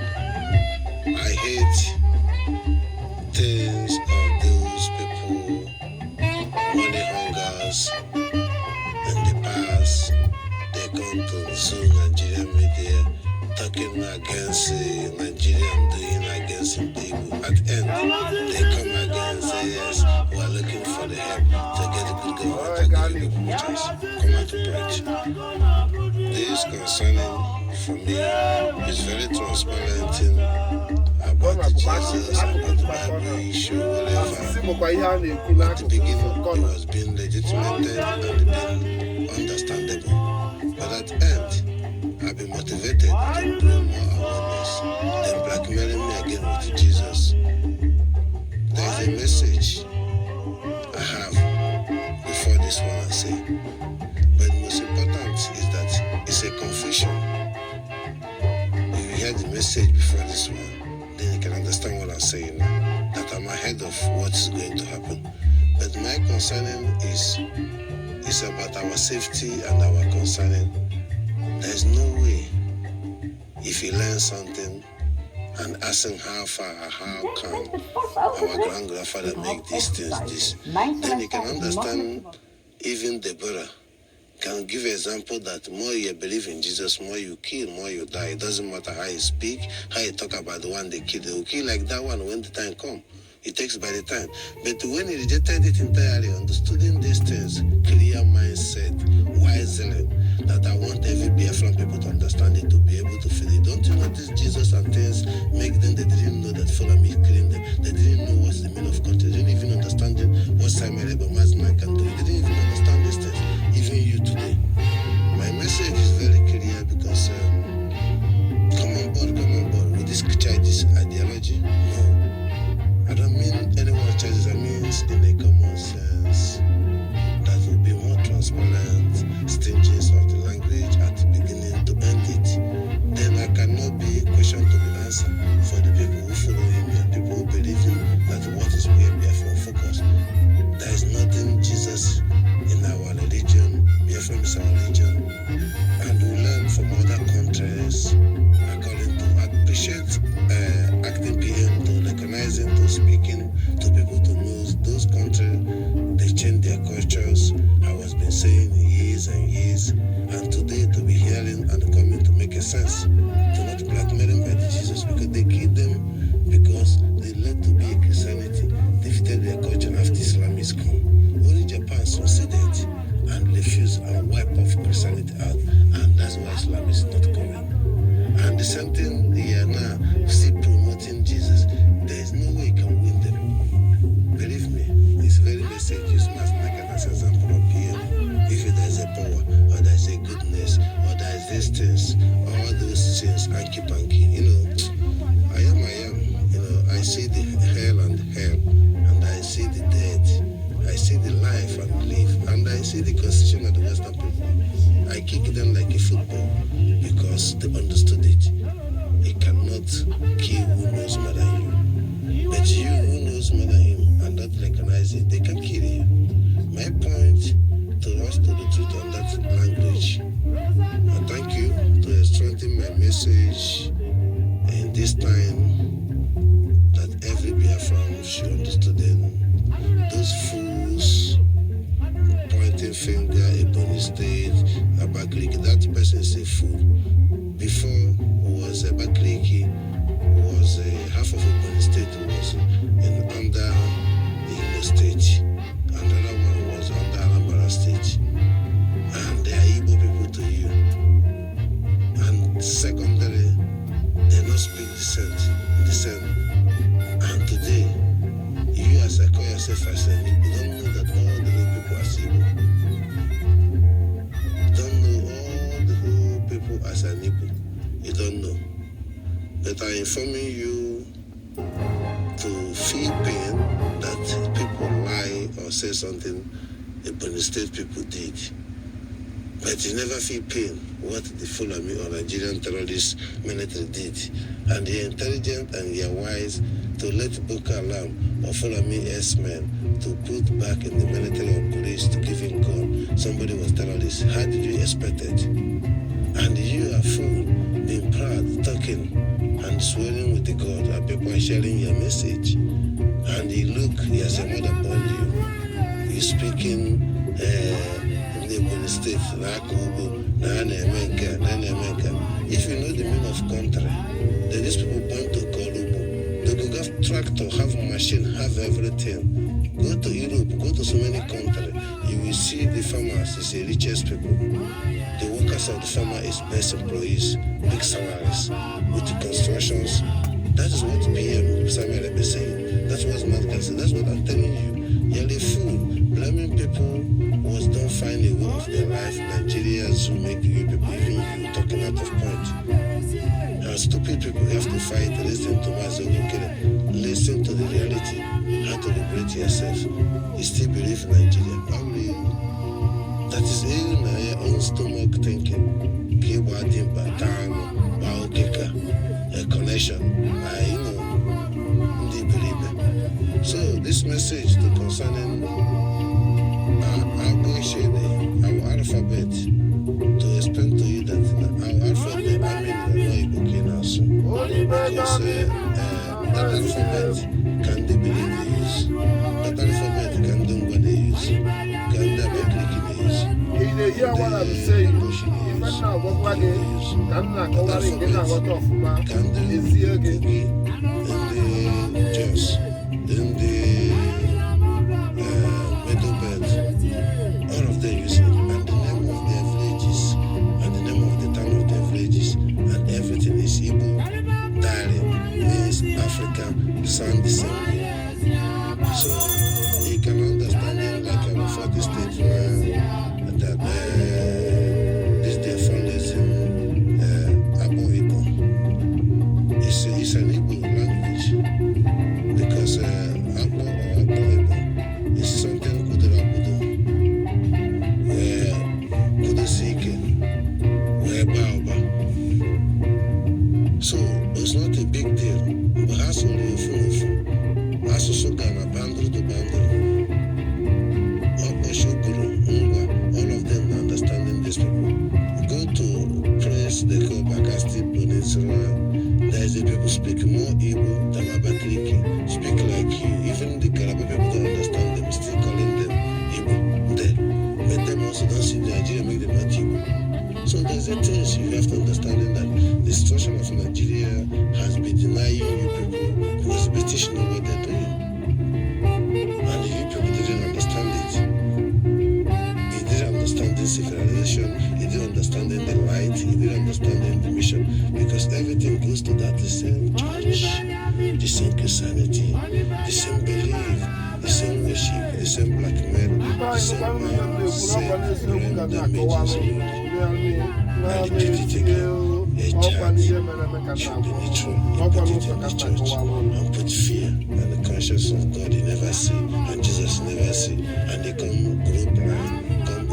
I hate the gone to sue Nigerian media, talking against Nigeria and doing against people. At the end, they come again and say, yes, we are looking for the help to get a good government and give the people chance. Come out to preach. This concerning, for me, is very transparent about the Jesus, about the Bible issue, whatever. At the beginning, it was being legitimated and being understandable. But at the end, I've been motivated to bring more awareness than blackmailing me again with Jesus. There's a message I have before this one I say. But the most important is that it's a confession. If you hear the message before this one, then you can understand what I'm saying now. That I'm ahead of what's going to happen. But my concerning is about our safety and our concerning. There's no way if you learn something and asking how far or how come our grandfather make these things this, then you can understand even Deborah can give an example that more you believe in Jesus, more you kill, more you die. It doesn't matter how you speak, how you talk about the one they kill. They will kill like that one when the time comes. It takes by the time. But when he rejected it entirely, understanding these things, clear mindset, wise that I want every Biafran people to understand it, to be able to feel it. Don't you notice Jesus and things make them, they didn't know that follow me killing them. They didn't know what's the meaning of country. They didn't even understand what Simon Rebbe Mazi Nnamdi Kanu can do. They didn't even understand these things. Even you today. My message is very clear because come on board with this childish ideology. No. I don't mean anyone's choices. I mean in a common sense that will be more transparent, stinginess of the language at the beginning to end it. Then I cannot be question to be answered for the people who follow him and people who believe in that what is where Biafra focus. There is nothing Jesus in our religion. Biafra is our religion, and we learn from other countries according to appreciate acting PM to recognizing to speaking to people to know those countries. They change their cultures. I was been saying years and years, and today to be hearing and coming to make a sense, to not blackmail them by the Jesus because they killed them because they led to be a Christianity, defeated their culture after Islam is gone. Only Japan succeeded and refused and wiped off Christianity out, and that's why Islam is not coming. And the same thing they are now still promoting Jesus. There is no way you can win them. Believe me, this very message is not like an example of PM. If there is a power, or there is a goodness, or there is these things, all those things, hanky-panky, I am. I see the hell and I see the dead. I see the life and live, and I see the constitution of the Western people. I kick them like a football because they understood it. It cannot kill who knows more than you. But you who knows more than him and not recognize it, they can kill you. My point to us to the truth on that language. I thank you to strengthen my message in this time that every Biafran should understand them. Those fools pointing finger, Ebony State, Abakaliki, that person is a fool. Before was Abakaliki, was half of Ebony State was under the Imo State. Another one was under Anambra State. And they are Igbo people to you. And secondary, they don't speak descent. And today, you as I call yourself as an Igbo, don't know that all the whole people are Igbo. Don't know all the whole people as an Igbo. You don't know. But I'm informing you to feel pain that people lie or say something the Bonny State people did. But you never feel pain what the Fulani or Nigerian terrorist military did. And they are intelligent and they are wise to let Boko Haram or Fulani S-men to put back in the military or police to give him gun. Somebody was terrorist. How did you expect it? And you are fool, being proud, talking and swearing with the God, and people are sharing your message. And you look, he has a mother born you. You're speaking in the State, If you know the meaning of country, then these people born to Kolubu. They could have tractor, have machine, have everything. Go to Europe, go to so many countries. You will see the farmers is the richest people. The workers of the farmer is best employees, big salaries, with the constructions. That is what PM Samuel is saying. That's what Mark said. That's what I'm telling you. You're a fool. Blaming people was don't find a way of their life. Nigerians who make you people, even you talking out of point. And stupid people have to fight. Listen to Mazi Nnamdi Kanu. Listen to the reality. How to liberate yourself. You still believe in Nigeria. That is in your own stomach thinking. A connection. So this message to concerning our alphabet, to explain to you that our alphabet, I mean not also. Because that alphabet can they believe they use. That alphabet can do what they use. Can they be clicking they use.
You hear what I'm saying? Even now, what they use.
Can the Jews, then the middle belt, all of them use it, and the name of their villages, and the name of the town of their villages, and everything is Igbo dialect, means Africa, sound the same way. So you can understand it like our 40 states that this their foundation Abo Igbo. It's an Igbo language because Abo or Abo Igbo is something Kudura Kudu, where Kudu Sike, where Baoba. So it's not a big deal, but as only a fool, as also Ghana, Bandru to Bandru, Abo Shukuru, Ngwa, all of them understanding this people. Go to press the call Bakasti Peninsula. There is a people speak more Igbo than Abakaliki, speak like you. Even the Calabar people don't understand them, still calling them Igbo. But them also don't see Nigeria make them not Igbo. So there's a thing you have to understand that the situation of Nigeria has been denying you people because the British know what they're doing. And you people didn't understand it. You didn't understand the civilization, you didn't understand the light, you didn't understand the mission, because everything goes to that the same church, the same Christianity, the same belief, the same worship, the same black men, the same random images, and the pity a church should be neutral. You put it in the church and put fear and the conscience of God you never see and Jesus never see, and they come grow blind, come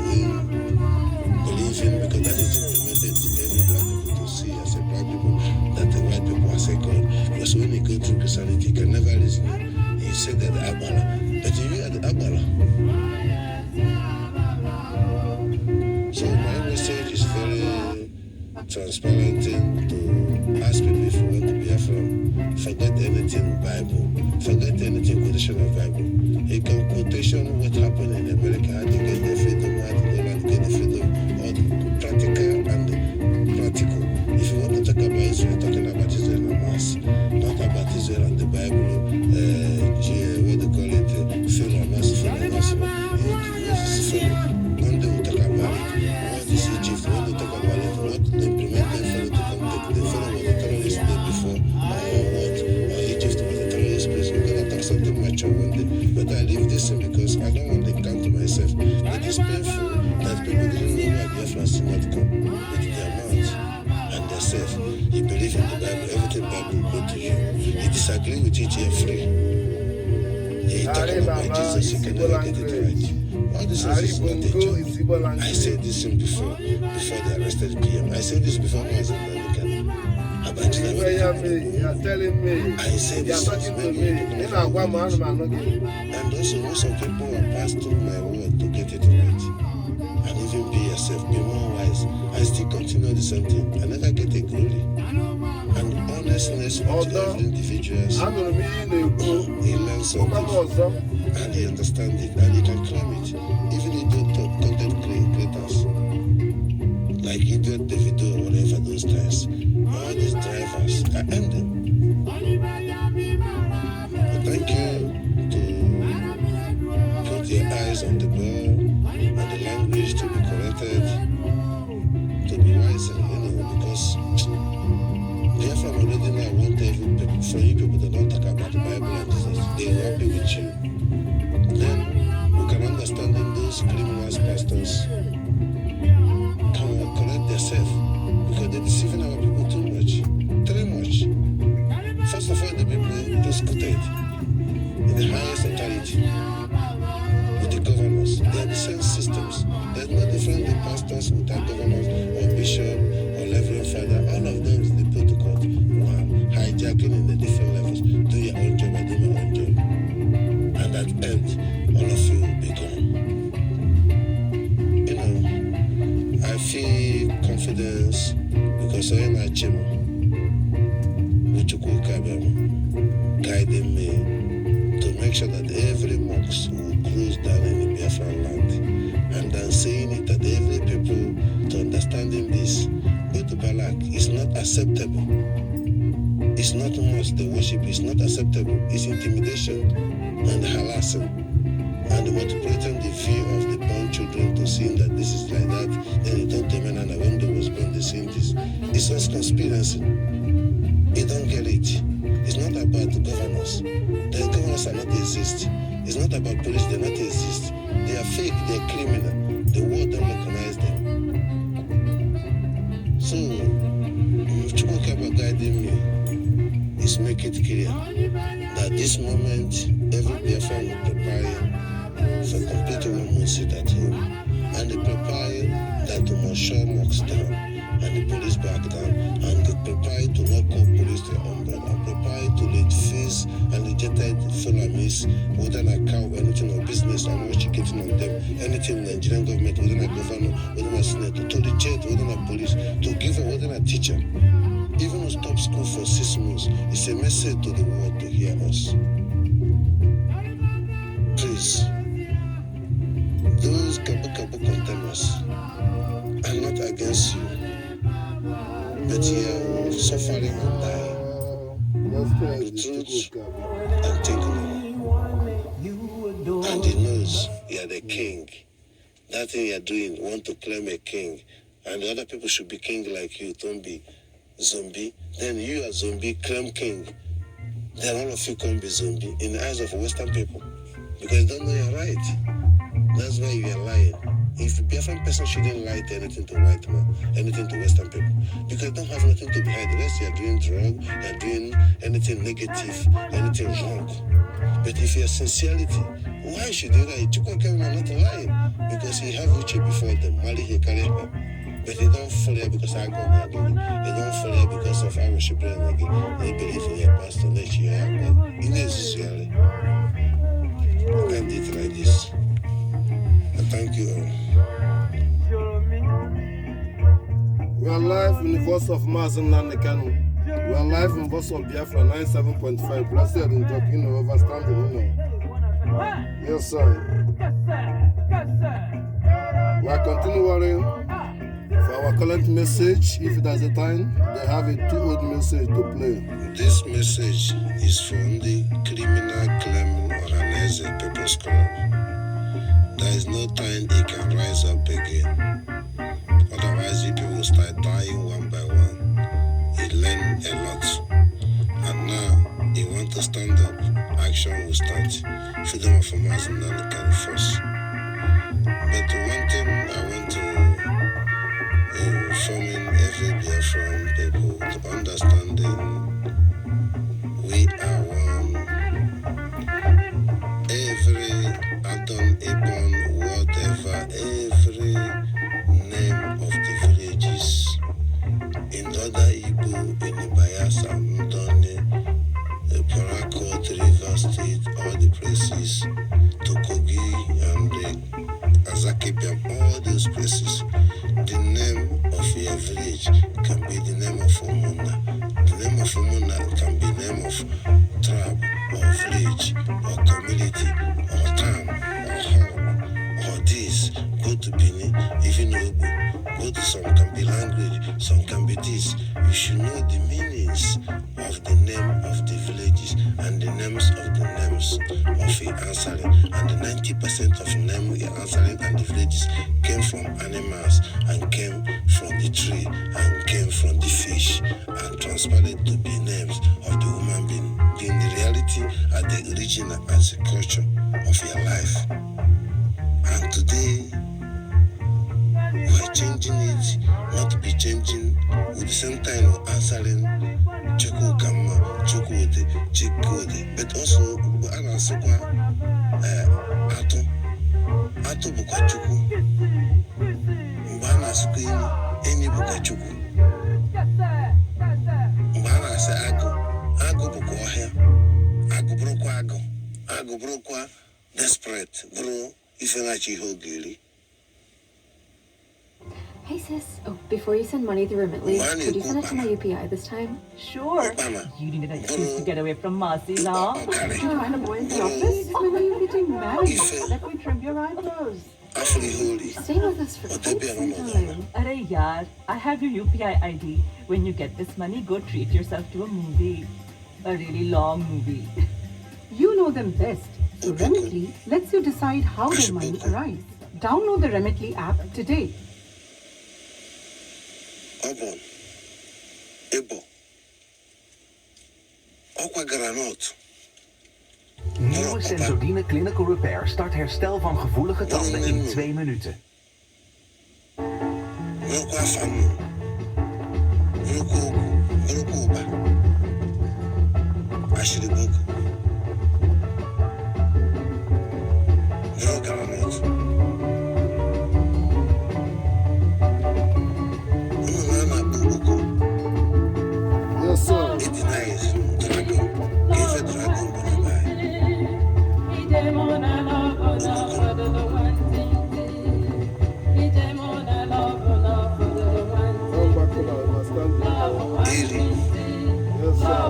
believe in, because that is implemented to every black people to see as a black people that the white people are second. Because when you go through Christianity, you can never listen. He said that the Abala, but you are the Abala. So my message is very transparent to ask people if you want to be Biafran. Forget anything Bible, forget anything quotation of Bible. You can quotation what happened in America, how to get the freedom, how to go and get the freedom, all the practical and practical. If you want to talk about Israel, talking about Israel and Hamas, not about Israel and the Bible, what they call it, Finland One day we'll talk about it. What is Egypt? When they talk about it, what they implement them for it to come to the Finland was a terrorist day before, or Egypt was a terrorist place. We're going to talk something mature one day. But I leave this in because I don't want to count to myself. But it's painful that people didn't know why Biafrans did not come with their mouths and themselves. You believe in the Bible, everything Bible will go to you. You disagree with it, you're free. You talk about Jesus, you can never get it right. All this is not a joke. I said this before they arrested PM. I said this before Mazi Nnamdi Kanu.
You're telling me.
I said this maybe. And also, most of people have passed through my word to get it right. And even be yourself, be more wise. I still continue the same thing. I never get a glory. And honestness with every individuals, he learns something. And he understands it. And he can claim it. Even if they talk content creators. like Idiot Davido or whatever those times. All these drivers are ending. But thank you to put your eyes on the ball and the language to be corrected, to be wiser, because Biafra already now want for you people to not talk about the Bible and Jesus. They are happy with you. Then we can understand in those criminals, pastors, can correct themselves because they're deceiving our people too much, too much. First of all, the people persecuted in the highest authority with the governors. They are the same systems. There's no difference in pastors without governors or bishop or reverend father. All of them is the protocol. One, hijacking in the different levels. Do your own job, I do my own job. And at the end, all of you will be gone. I feel confidence because I am a chimo, guiding me to make sure that every mosque will close down in the Biafran land. And then saying it that every people to understanding this, go to Balak, it's not acceptable. It's not must, the worship is not acceptable. It's intimidation and harassing. And manipulating the view of the born children to see that this is like that, then you don't tell me and when they was born, they seen this. It's just conspiracy. You don't get it. It's not about the governors. The governors are not exist. It's not about police, they not exist. They are fake, they are criminal. The world don't recognize them. So, Chukwuka guiding me is make it clear that this moment, every Biafran will prepare for complete women sit at home. And they prepare that to must shut mosques down and the police back down. And they prepare to not call police their own blood. And prepare to let fees and rejected Fulamis within a cow, anything or business, and what you getting on them, anything Nigerian government, within a governor, within a senator, to reject within a police, to give her within a teacher. Even to stop school for 6 months, it's a message to the world to hear us. Please, those Kabu containers are not against you, but you are suffering and dying. The truth and thinking, and he knows you are the king. That thing you are doing, want to claim a king, and the other people should be king like you, don't be zombie. Then you are zombie, claim king. Then all of you can be zombie in the eyes of Western people because you don't know you're right. That's why you are lying. If a Biafran person shouldn't lie to anything to white man, anything to Western people, because you don't have nothing to be hide. The rest you are doing drug, you are doing anything negative, anything wrong. But if you are sincerity, why should you lie? Chukwuka not lying because he have Uche before them, marry he carry her. But they don't follow her because I go now. They don't follow her because of our worship again. They believe in your pastor, let you have God. It is really. I can't do it like this. And thank you all.
We are live in the voice of Mazi Nnamdi Kanu. We are live in the voice of Biafra 97.5. Blessed and talking overstanding, Yes, sir. We are continuing for our current message. If there's a time, they have a too old message to play.
This message is from the criminal claim organized people's club. There is no time he can rise up again. Otherwise, people will start dying one by one. He learned a lot. And now, he wants to stand up. Action will start. Freedom of Mazi Nnamdi Kanu first. But one thing I want to informing every Biafran people to understanding we are one. Every Adam, Ibon, whatever, every name of the villages in other Igbo, in the Bayelsa, Ndone, Parakot, River State, all the places, Tokogi and Azakebiam, all those places, the name of your village can be the name of Omona. The name of Omona can be the name of tribe or village or community or town or hall or this. Go to Bini, even Obu, Go to some can be language, some can be this. You should know the meanings of the name of the villages and the names of the names of the answering. And the 90% of name we are answering and the villages came from animals and came from the tree and came from the fish and transpired to be names of the human being. In the reality at the original as a culture of your life. And today we are changing it, not to be changing with the same time of answering Chuku Kama, Chukwode, Chikode, but also Anasukwa Ato Buka Chuku, Mbana Sukwini, Eni Buka Chuku, Mbana se Ago Buka Ohia, Ago Brokwa, desperate, bro, Ifenachi Hogili.
Hey sis, before you send money through Remitly, could you send it to my UPI this time?
Sure. You needed an excuse to get away from Mazi now.
Did you find a boy in the office? When are you getting married?
Let me trim your eyebrows.
Stay with us for quite some time.
Arey yaar, I have your UPI ID. When you get this money, go treat yourself to a movie. A really long movie.
You know them best. So Remitly lets you decide how the money arrives. Download the Remitly app today.
Obon, Ebo, Aqua Granot.
Nieuwe Sensodyne Clinical Repair start herstel van gevoelige tanden in 2 minuten.
Roko Afamu, Roko Uba, Ashiriboku, Roko Granot.
Yes, sir.
It denies dragon. Give a dragon
Yes, sir. Change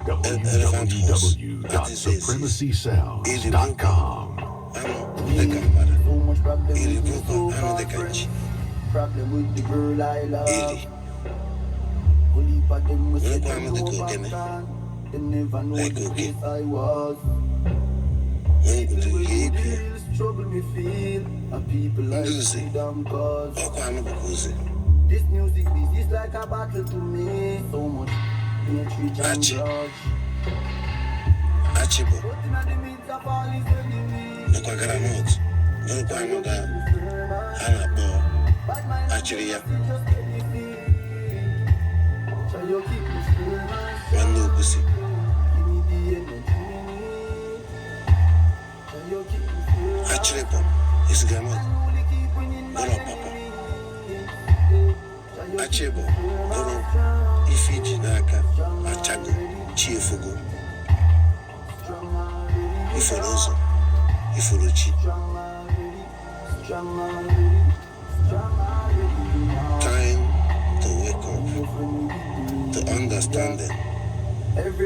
www.supremacysounds.com.
Problem with the girl I love. Only for them we said they go back down. They never know the place I was. Even when the real struggle me feel, and people like freedom cause. This music is like a battle to me. So much hatred and grudge.
Achibo.
But in the midst of all his enemies,
Look at Granot. Look at Anabo. Actually, yeah. One no pussy. Achrepo, it's Granot. Goro Papa. Achebo, Goro, Ifiji Naka, Achago, Chiefugo. Iforozo, Iforochi. Time to wake up, to understand them. If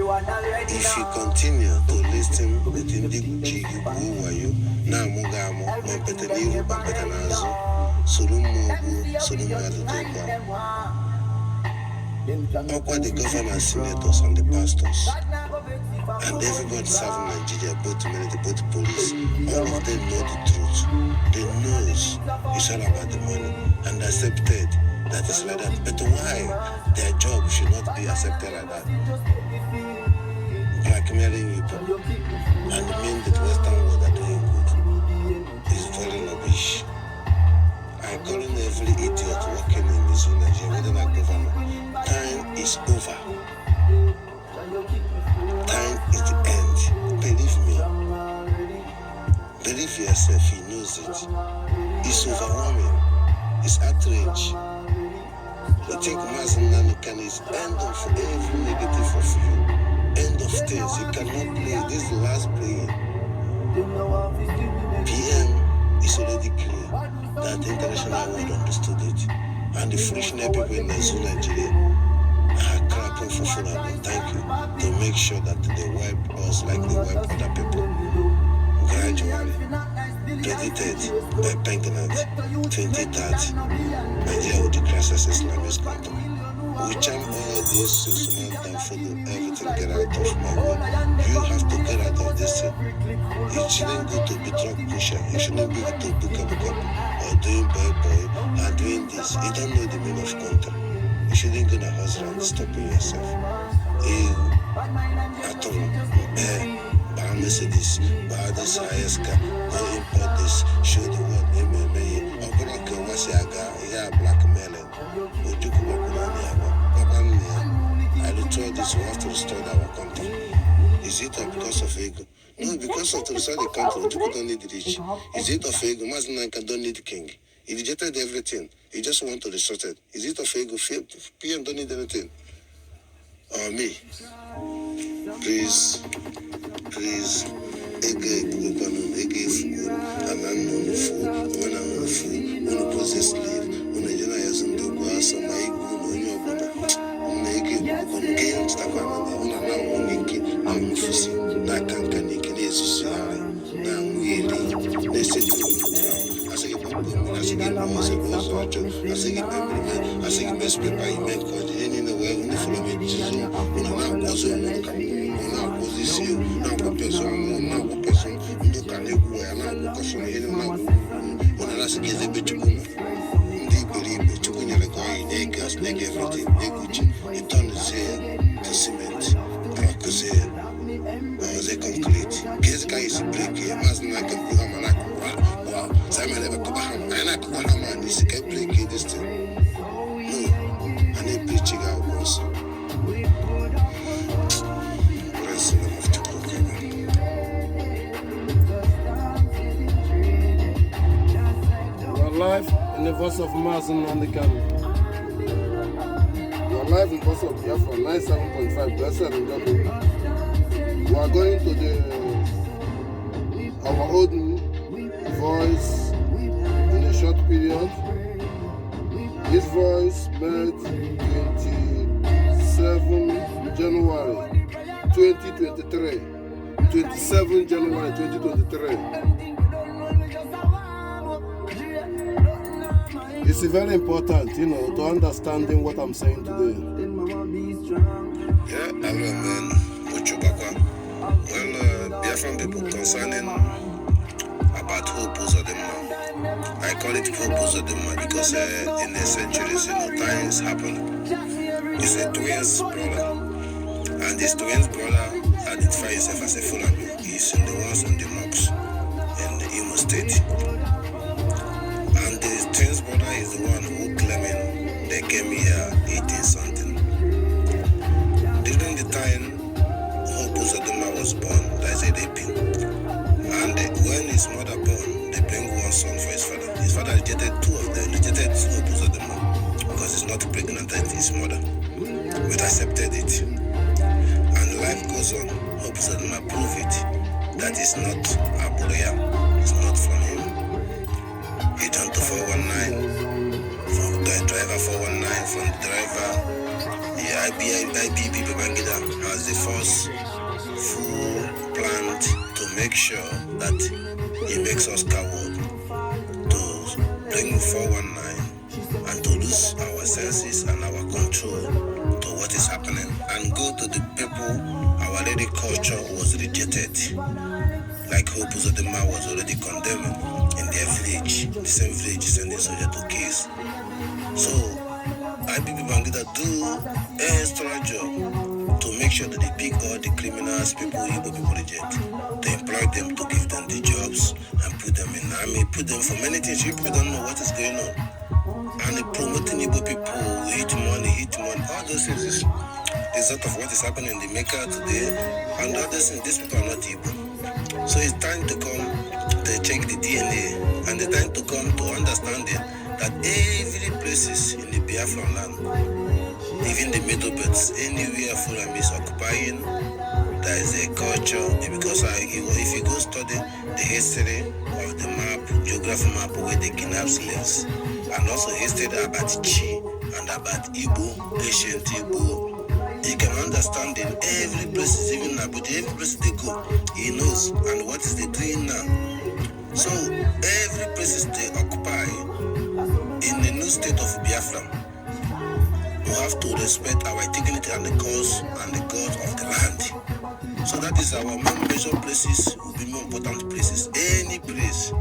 you continue to listen within the Gucci, who are you? Now, Mugamo, Mempeteliru, Pampetanazo, Sulumu, Okwa the governors, senators, and the pastors, and everybody serving Nigeria, both military, both police, all of them know the truth. They know it's all about the money and accepted that is like that. But why their job should not be accepted like that? Blackmailing people and mean that Western world are doing good is very rubbish. I'm calling every idiot working in this Nigeria within a government. Time is over. Time is the end. Believe me. Believe yourself, he knows it. It's overwhelming. It's outrage. You think Mazi Nnamdi Kanu is end of every negative of you. End of things. You cannot play. This is the last play. PM is already clear that the international world understood it. And the foolishness people in Nigeria working for Fulani, thank you, to make sure that they wipe us like they wipe other people. Gradually, 2030, by Penkinat, 2030, Nigeria will declare as an Islamist country. We charm all these Suman and follow everything get out of my way. You have to get out of this thing. You shouldn't go to be drug pusher. You shouldn't be to book a book or doing boy or doing this. You don't know the meaning of country. You shouldn't go to hustle and stopping yourself. You at all, buy Mercedes, buy this highest car, go import this, show the world MMA. Obraka Wasiaga, yeah, blackmailing. I told this, we have to restore our country. Is it because of ego? No, because of to restore the country, you don't need the rich. Is it of ego? Mazi Nnamdi Kanu don't need the king. He rejected everything. He just want to restore it. Is it of ego? PM don't need anything. Or me? Please. Ege fool, and unknown fool, when I'm a fool, when I possess slave, when I generalize and do go out some my ego, no, your brother. I'm fussy, not canning, Jesus, now really, they said, I say, I say, best paper, you make cause in the way when they follow me, when I was on the now was this you, now what person, you can live where I'm not person, you know, when I ask get a bit of woman. Gas, leg everything, leg Gucci, it turns to cement, rock is here, they concrete. Guess guy is break here, Mazi Nnamdi Kanu, and I wow, Simon never come back, and I come back, man, this can break this thing. No, and they preaching out also. Rest of them have to go.
Your life in the voice of Mazi Nnamdi Kanu. Live in Coast of Biafra 97.5 blessed and double. We are going to our own voice in a short period. This voice made 27 January 2023. 27 January 2023. It's very important, to understanding what I'm saying today.
Yeah, hello man, Ochobakwa. Well, Biafran people concerning about hope Uzodema. I call it hope Uzodema because in the centuries, times happen. It's a twins brother, and this twins brother identifies himself as a Fulani. He's in the ones on the mobs in the Imo State. And the twins brother is the one who claiming they came here 18 something. During the time Hope Uzodema was born, that's a raping. And when his mother born, they bring one son for his father. His father rejected two of them, rejected Hope Uzodema because he's not pregnant and his mother. But accepted it. And life goes on. Hope Uzodema prove it that it's not Aburia, it's not from him. He turned to 419 from the driver 419 from the driver. The IBB Babangida has the first full plan to make sure that he makes us coward to bring 419 and to lose our senses and our control to what is happening and go to the people our lady culture was rejected. Like Hope Uzodema was already condemned in their village, the same village sending soldier to case. So IBB Bangida do an extra job to make sure that they pick all the criminals people Igbo people reject. They employ them to give them the jobs and put them in army, put them for many things. People don't know what is going on. And they promoting Igbo people, hit money, all those things is result of what is happening in the Mecca today. And all those things, these people are not Igbo. So it's time to come to check the DNA, and the time to come to understanding that every places in the Biafran land, even the Middle Belts, anywhere Fulham is occupying, there is a culture. Because if you go study the history of the map, geography map where they kidnap slaves, and also history about Chi and about Igbo, ancient Igbo, he can understand in every place, even Abuja, every place they go, he knows and what is they doing now. So every place they occupy in the new state of Biafra, we have to respect our dignity and the cause and the God of the land. So that is our main major places, will be more important places. Any place,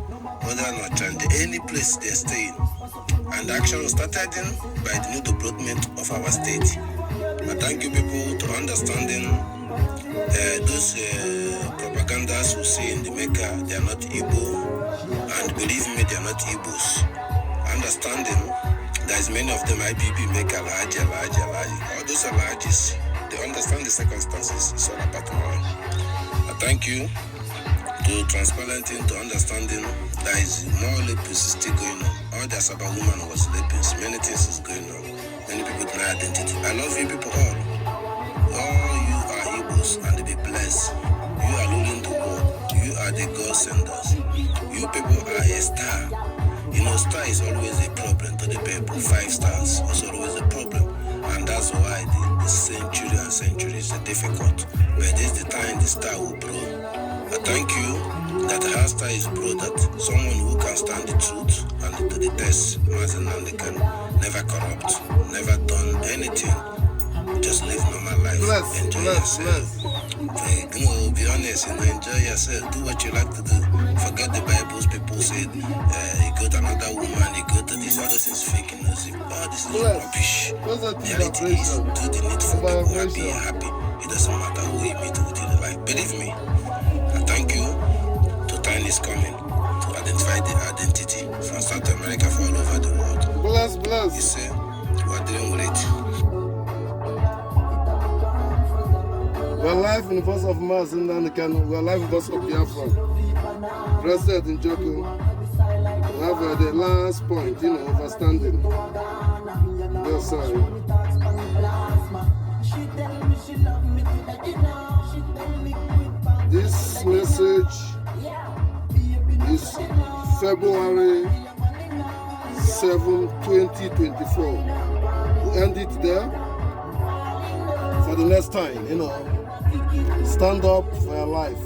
whether or not any place they're staying. And the action was started by the new development of our state. I thank you people to understanding those propagandas who say in the Mecca they are not Igbo, and believe me, they are not Igbos. Understanding there is many of them IPP make Alhaji. All those Alhajis, they understand the circumstances. It's all about money. I thank you to transparency, to understanding there is more lapis still going on. All the Asaba woman was lapis. Many things is going on. Many people deny identity. I love you people all. All you are Igbos and be blessed. You are ruling the world. You are the God senders. You people are a star. You know, star is always a problem to the people. 5 stars is always a problem. And that's why the centuries are difficult. But this is the time the star will grow. I thank you that her star is grow, that someone who can stand the truth and to the test, Mazi Nnamdi Kanu, never corrupt, never done anything. Just live normal life. Enjoy yourself. You know, be honest, enjoy yourself. Do what you like to do. Forget the Bibles. People said you go to another woman, you go to this, all this is fake. You know, say, oh, this is rubbish. Reality is do the needful. People are being happy. It doesn't matter who you meet within the life. Believe me. I thank you. The time is coming to identify the identity from South America for all over the world.
Bless.
You say we are doing great.
We're live in the voice of Mazi Nnamdi Kanu. We're live in the voice of Biafran. President in Joko. We have the last point, overstanding. No, sorry. This message is February 7, 2024. We end it there. For the next time, stand up for your life,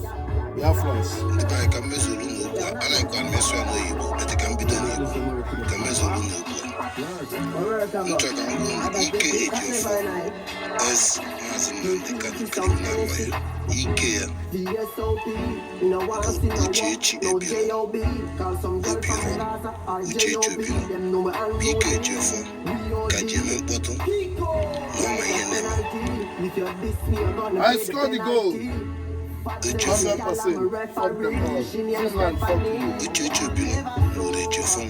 Biafrans.
The guy can measure I like one measure no Igbo, but it can be done Igbo. Can measure no Igbo. S. Mazi Nnamdi Kanu criminal lawyer. Ike Uchechi Ebiro Ike Jefo Kajeme Poto Mama Yeneme.
I scored the goal. 100%. Fuck the ball. Finland, fuck you.
Uchechi Ebiro Lure Jefo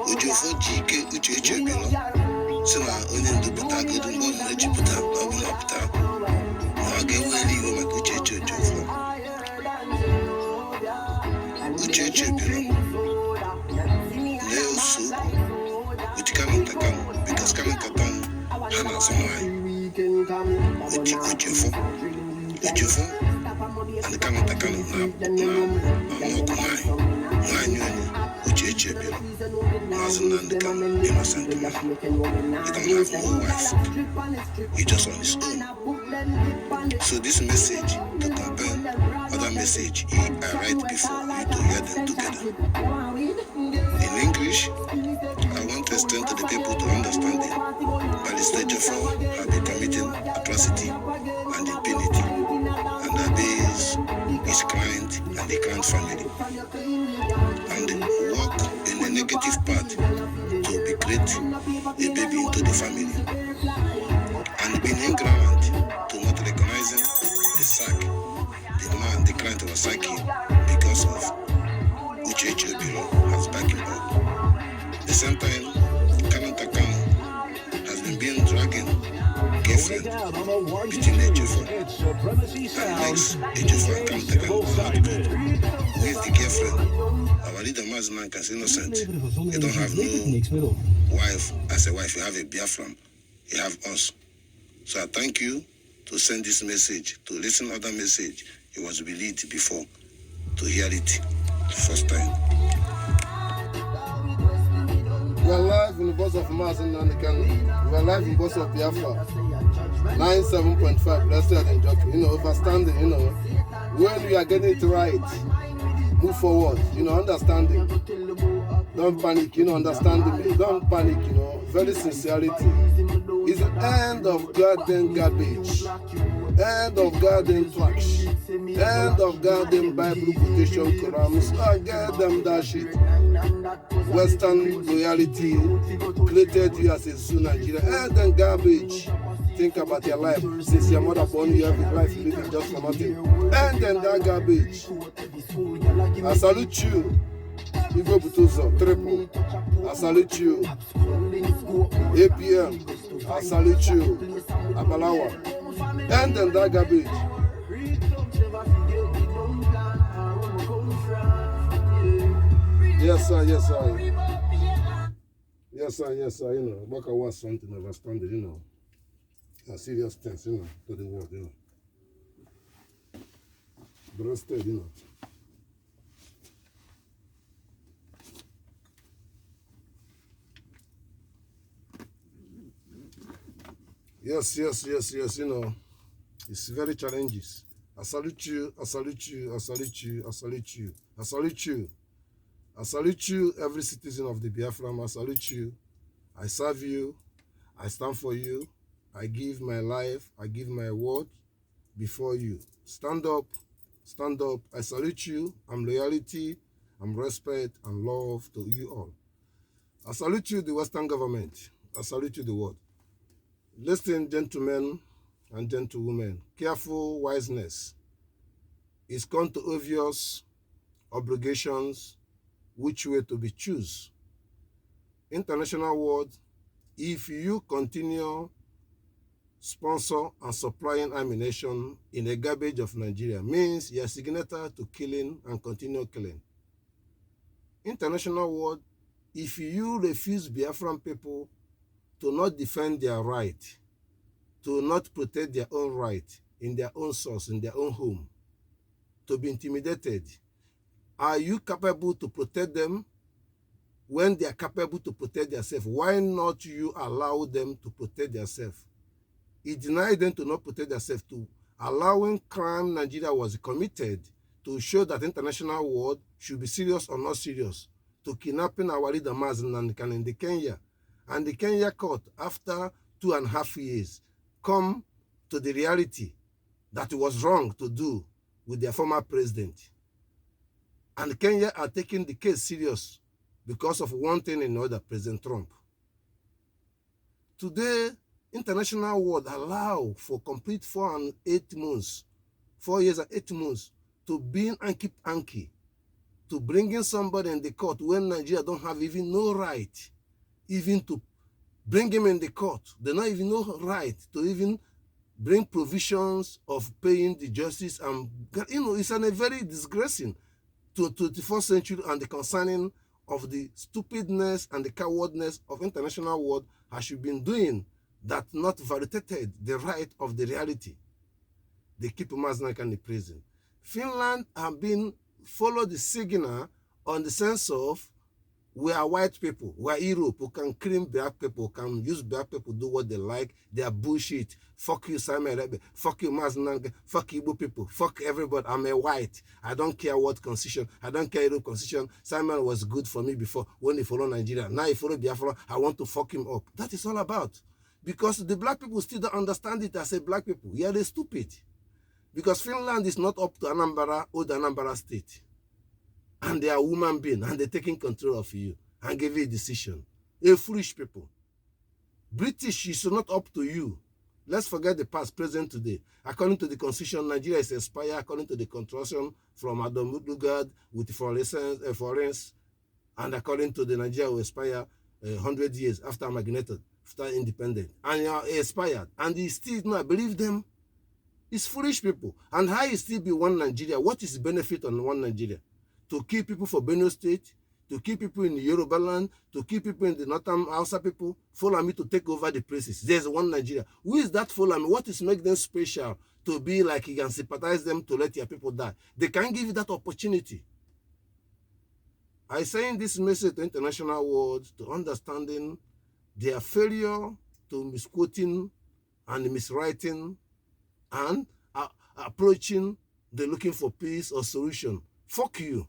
Ujefo Jike Uchechi Ebiro Sina onye ndupụta godu mgbe ọ na-ejupụta ọbụla pụta na ọ ga-eweli iwe maka Uchechi Ojofo. Uchechi Ebiro na-eso with Kanu Takanu because Kanu Takanu ha na-asọ nwanyị Ojofo and Kanu Takanu na ọkụ nwanyị onye Uchechi Ebiro. Mazi Nnamdi Kanu, innocent man. He don't have no wife. He just on his own. So this message to compare other message I write before you to hear them together. In English, I want to extend to the people to understand it. By the stage of all have been committing atrocity and impunity, and that is his client and the client family. And work in a negative part to be great a baby into the family. And being ignorant to not recognizing the sack, the client was sacking because of Uchechi Ebiro has backing up. At the same time, Kanu Takanu has been dragging girlfriend between Ejofo and makes Ejofo and Kanu Takanu not good. Who is the girlfriend? Our leader Mazi Nnamdi Kanu is innocent. You don't have no wife. As a wife, you have a Biafran. You have us. So I thank you to send this message, to listen other message. It was believed before, to hear it the first time.
We are live in the voice of Mazi Nnamdi Kanu. We are live in the voice of Biafra. 97.5, blessed and joking. You know, overstanding, you know. When we are getting it right, move forward, you know, understanding. Don't panic, you know, understanding me. Don't panic, you know. Very sincerity. It's the end of goddamn garbage. End of goddamn trash. End of goddamn Bible quotation Quran. I get them that shit. Western loyalty created you as a Sioux Nigeria. End and garbage. Think about your life. Since your mother born you, every life you live just for nothing. End and that garbage. I salute you. Igbo Butuzo, Triple. I salute you. APM. I salute you. Abalawa. End and that garbage. Yes, sir, yes, sir. Yes, sir, yes, sir. You know, Baka was something overstanding, you know. A serious things, you know, to the world, you know. Breasted, you know. Yes, yes, yes, yes, you know. It's very challenges. I salute you, I salute you, I salute you, I salute you, I salute you. I salute you, every citizen of the Biafran. I salute you. I serve you. I stand for you. I give my life. I give my word before you. Stand up. Stand up. I salute you. I'm loyalty. I'm respect and love to you all. I salute you, the Western government. I salute you, the world. Listen, gentlemen and gentlewomen. Careful wiseness is come to obvious obligations which way to be choose. International world, if you continue sponsor and supplying ammunition in the garbage of Nigeria, means you are signatory to killing and continue killing. International world, if you refuse Biafran people to not defend their right, to not protect their own right in their own source, in their own home, to be intimidated, are you capable to protect them when they are capable to protect themselves? Why not you allow them to protect themselves? It denied them to not protect themselves, to allowing crime Nigeria was committed to show that international world should be serious or not serious, to kidnapping our leader Mazi Nnamdi Kanu in the Kenya. And the Kenya court, after 2.5 years, come to the reality that it was wrong to do with their former president. And Kenya are taking the case serious because of one thing and another, President Trump. Today, international world allow for complete 4 and 8 months, 4 years and 8 months, to be and keep anki, to bring in somebody in the court when Nigeria don't have even no right, even to bring him in the court. They don't even no right to even bring provisions of paying the justice. And, you know, it's a very disgracing to 21st century, and the concerning of the stupidness and the cowardness of international world has she been doing that not validated the right of the reality. They keep Mazi Nnamdi Kanu in the prison. Finland have been follow the signal on the sense of we are white people, we are Europe, who can cream black people, can use black people do what they like. They are bullshit. Fuck you, Simon Rebe. Fuck you, Mazi Nnamdi. Fuck Igbo people. Fuck everybody. I'm a white. I don't care what constitution. I don't care Europe constitution. Simon was good for me before when he followed Nigeria. Now he followed Biafra. I want to fuck him up. That is all about. Because the black people still don't understand it as a black people. Yeah, they're stupid. Because Finland is not up to Anambra or the Anambra state. And they are human beings, and they're taking control of you and give you a decision. A foolish people. British is not up to you. Let's forget the past, present, today. According to the constitution, Nigeria is expired according to the constitution from Adam Lugard with foreigners, and according to the Nigeria will expire 100 years after amalgamated, after independent. And you are expired. And he still not believe them. It's foolish people. And how you still be one Nigeria? What is the benefit on one Nigeria? To keep people for Benue State, to keep people in the Yoruba land, to keep people in the Northern Hausa people, follow me to take over the places. There's one Nigeria. Who is that follow me? What is make them special to be like you can sympathize them to let your people die? They can't give you that opportunity. I send this message to international world to understanding their failure to misquoting and miswriting and approaching the looking for peace or solution. Fuck you.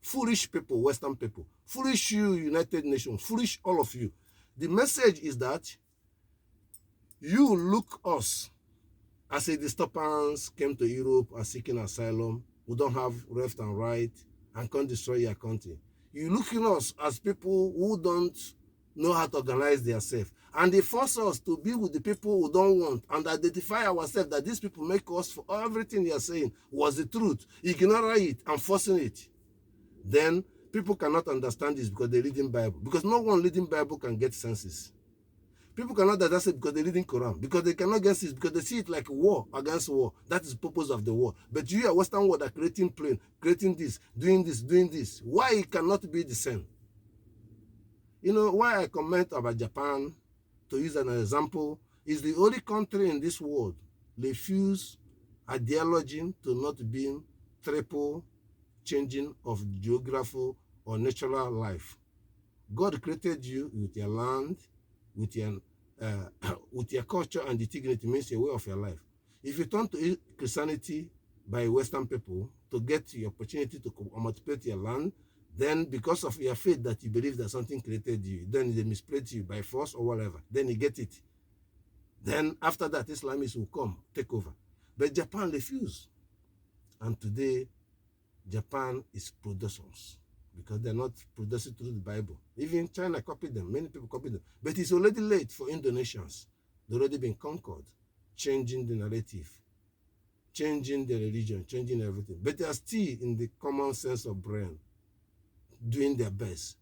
Foolish people, Western people. Foolish you, United Nations. Foolish all of you. The message is that you look us as a disturbance came to Europe are seeking asylum, who don't have left and right, and can't destroy your country. You look at us as people who don't know how to organize themselves. And they force us to be with the people who don't want and identify ourselves that these people make us for everything they are saying was the truth. Ignore it and forcing it. Then people cannot understand this because they read in Bible. Because no one reading Bible can get senses. People cannot understand it because they read in Quran. Because they cannot get this because they see it like war against war. That is the purpose of the war. But you are Western world are creating plane, creating this, doing this, doing this. Why it cannot be the same? You know, why I comment about Japan, to use an example, is the only country in this world refuse ideology to not be triple changing of geography or natural life. God created you with your land, with your culture and the dignity means your way of your life. If you turn to Christianity by Western people to get the opportunity to emancipate your land, then because of your faith that you believe that something created you, then they misplaced you by force or whatever, then you get it. Then after that, Islamists will come, take over. But Japan refused. And today, Japan is producers because they're not producing through the Bible. Even China copied them, many people copied them. But it's already late for Indonesians. They've already been conquered, changing the narrative, changing the religion, changing everything. But they are still in the common sense of brain, doing their best.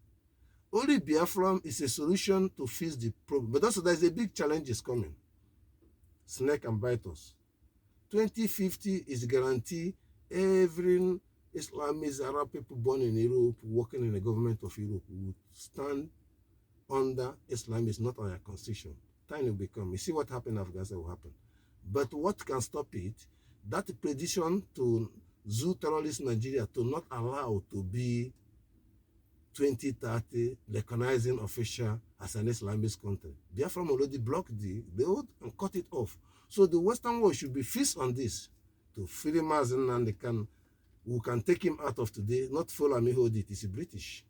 Only Biafran is a solution to fix the problem. But also there's a big challenge is coming. Snake and bite us. 2050 is guarantee every Islamist Arab people born in Europe, working in the government of Europe, would stand under Islamists, not on a constitution. Time will become. You see what happened in Afghanistan will happen. But what can stop it? That prediction to zoo terrorist Nigeria to not allow to be 2030 recognizing official as an Islamist country. Biafra already blocked the road and cut it off. So the Western world should be fixed on this to free Mazi Nnamdi Kanu. We can take him out of today, not follow me hold it. It's British.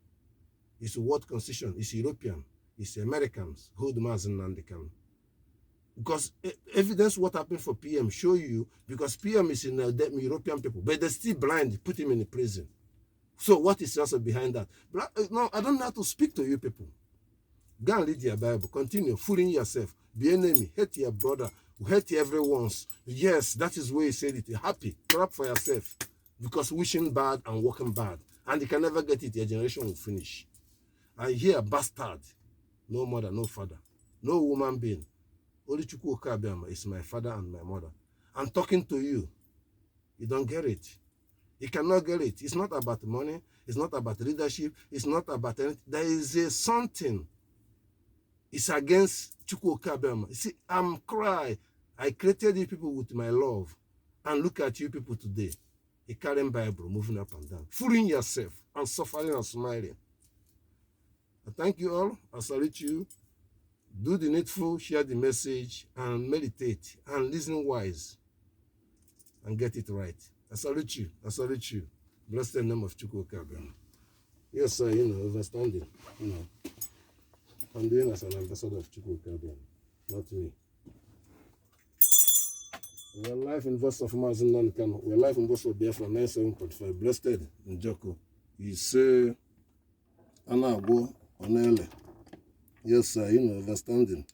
It's a world constitution. It's European. It's Americans hold Mazi Nnamdi Kanu. Because evidence what happened for PM show you, because PM is in the European people, but they're still blind, put him in the prison. So what is also behind that? No, I don't know how to speak to you people. Go and read your Bible. Continue fooling yourself. Be enemy. Hate your brother. Hate everyone's. Yes, that is where he said it. Happy. Clap for yourself. Because wishing bad and working bad. And you can never get it. Your generation will finish. I hear bastard. No mother, no father. No woman being. Only Chukwu Okabiama is my father and my mother. I'm talking to you. You don't get it. You cannot get it. It's not about money. It's not about leadership. It's not about anything. There is a something. It's against Chukwu Okabiama. You see, I'm crying. I created you people with my love. And look at you people today. A carrying Bible, moving up and down. Fooling yourself and suffering and smiling. I thank you all. I salute you. Do the needful, share the message, and meditate, and listen wise, and get it right. I salute you. I salute you. Bless the name of Chukwu Okabiama. Yes, sir, overstanding. I'm doing as an ambassador of Chukwu Okabiama, not me. We're live in voice of Mazi Nnamdi Kanu. We're live in voice of Biafra 97.5. Blessed in Joko. You say, Anabo, Onele. Yes, sir, overstanding.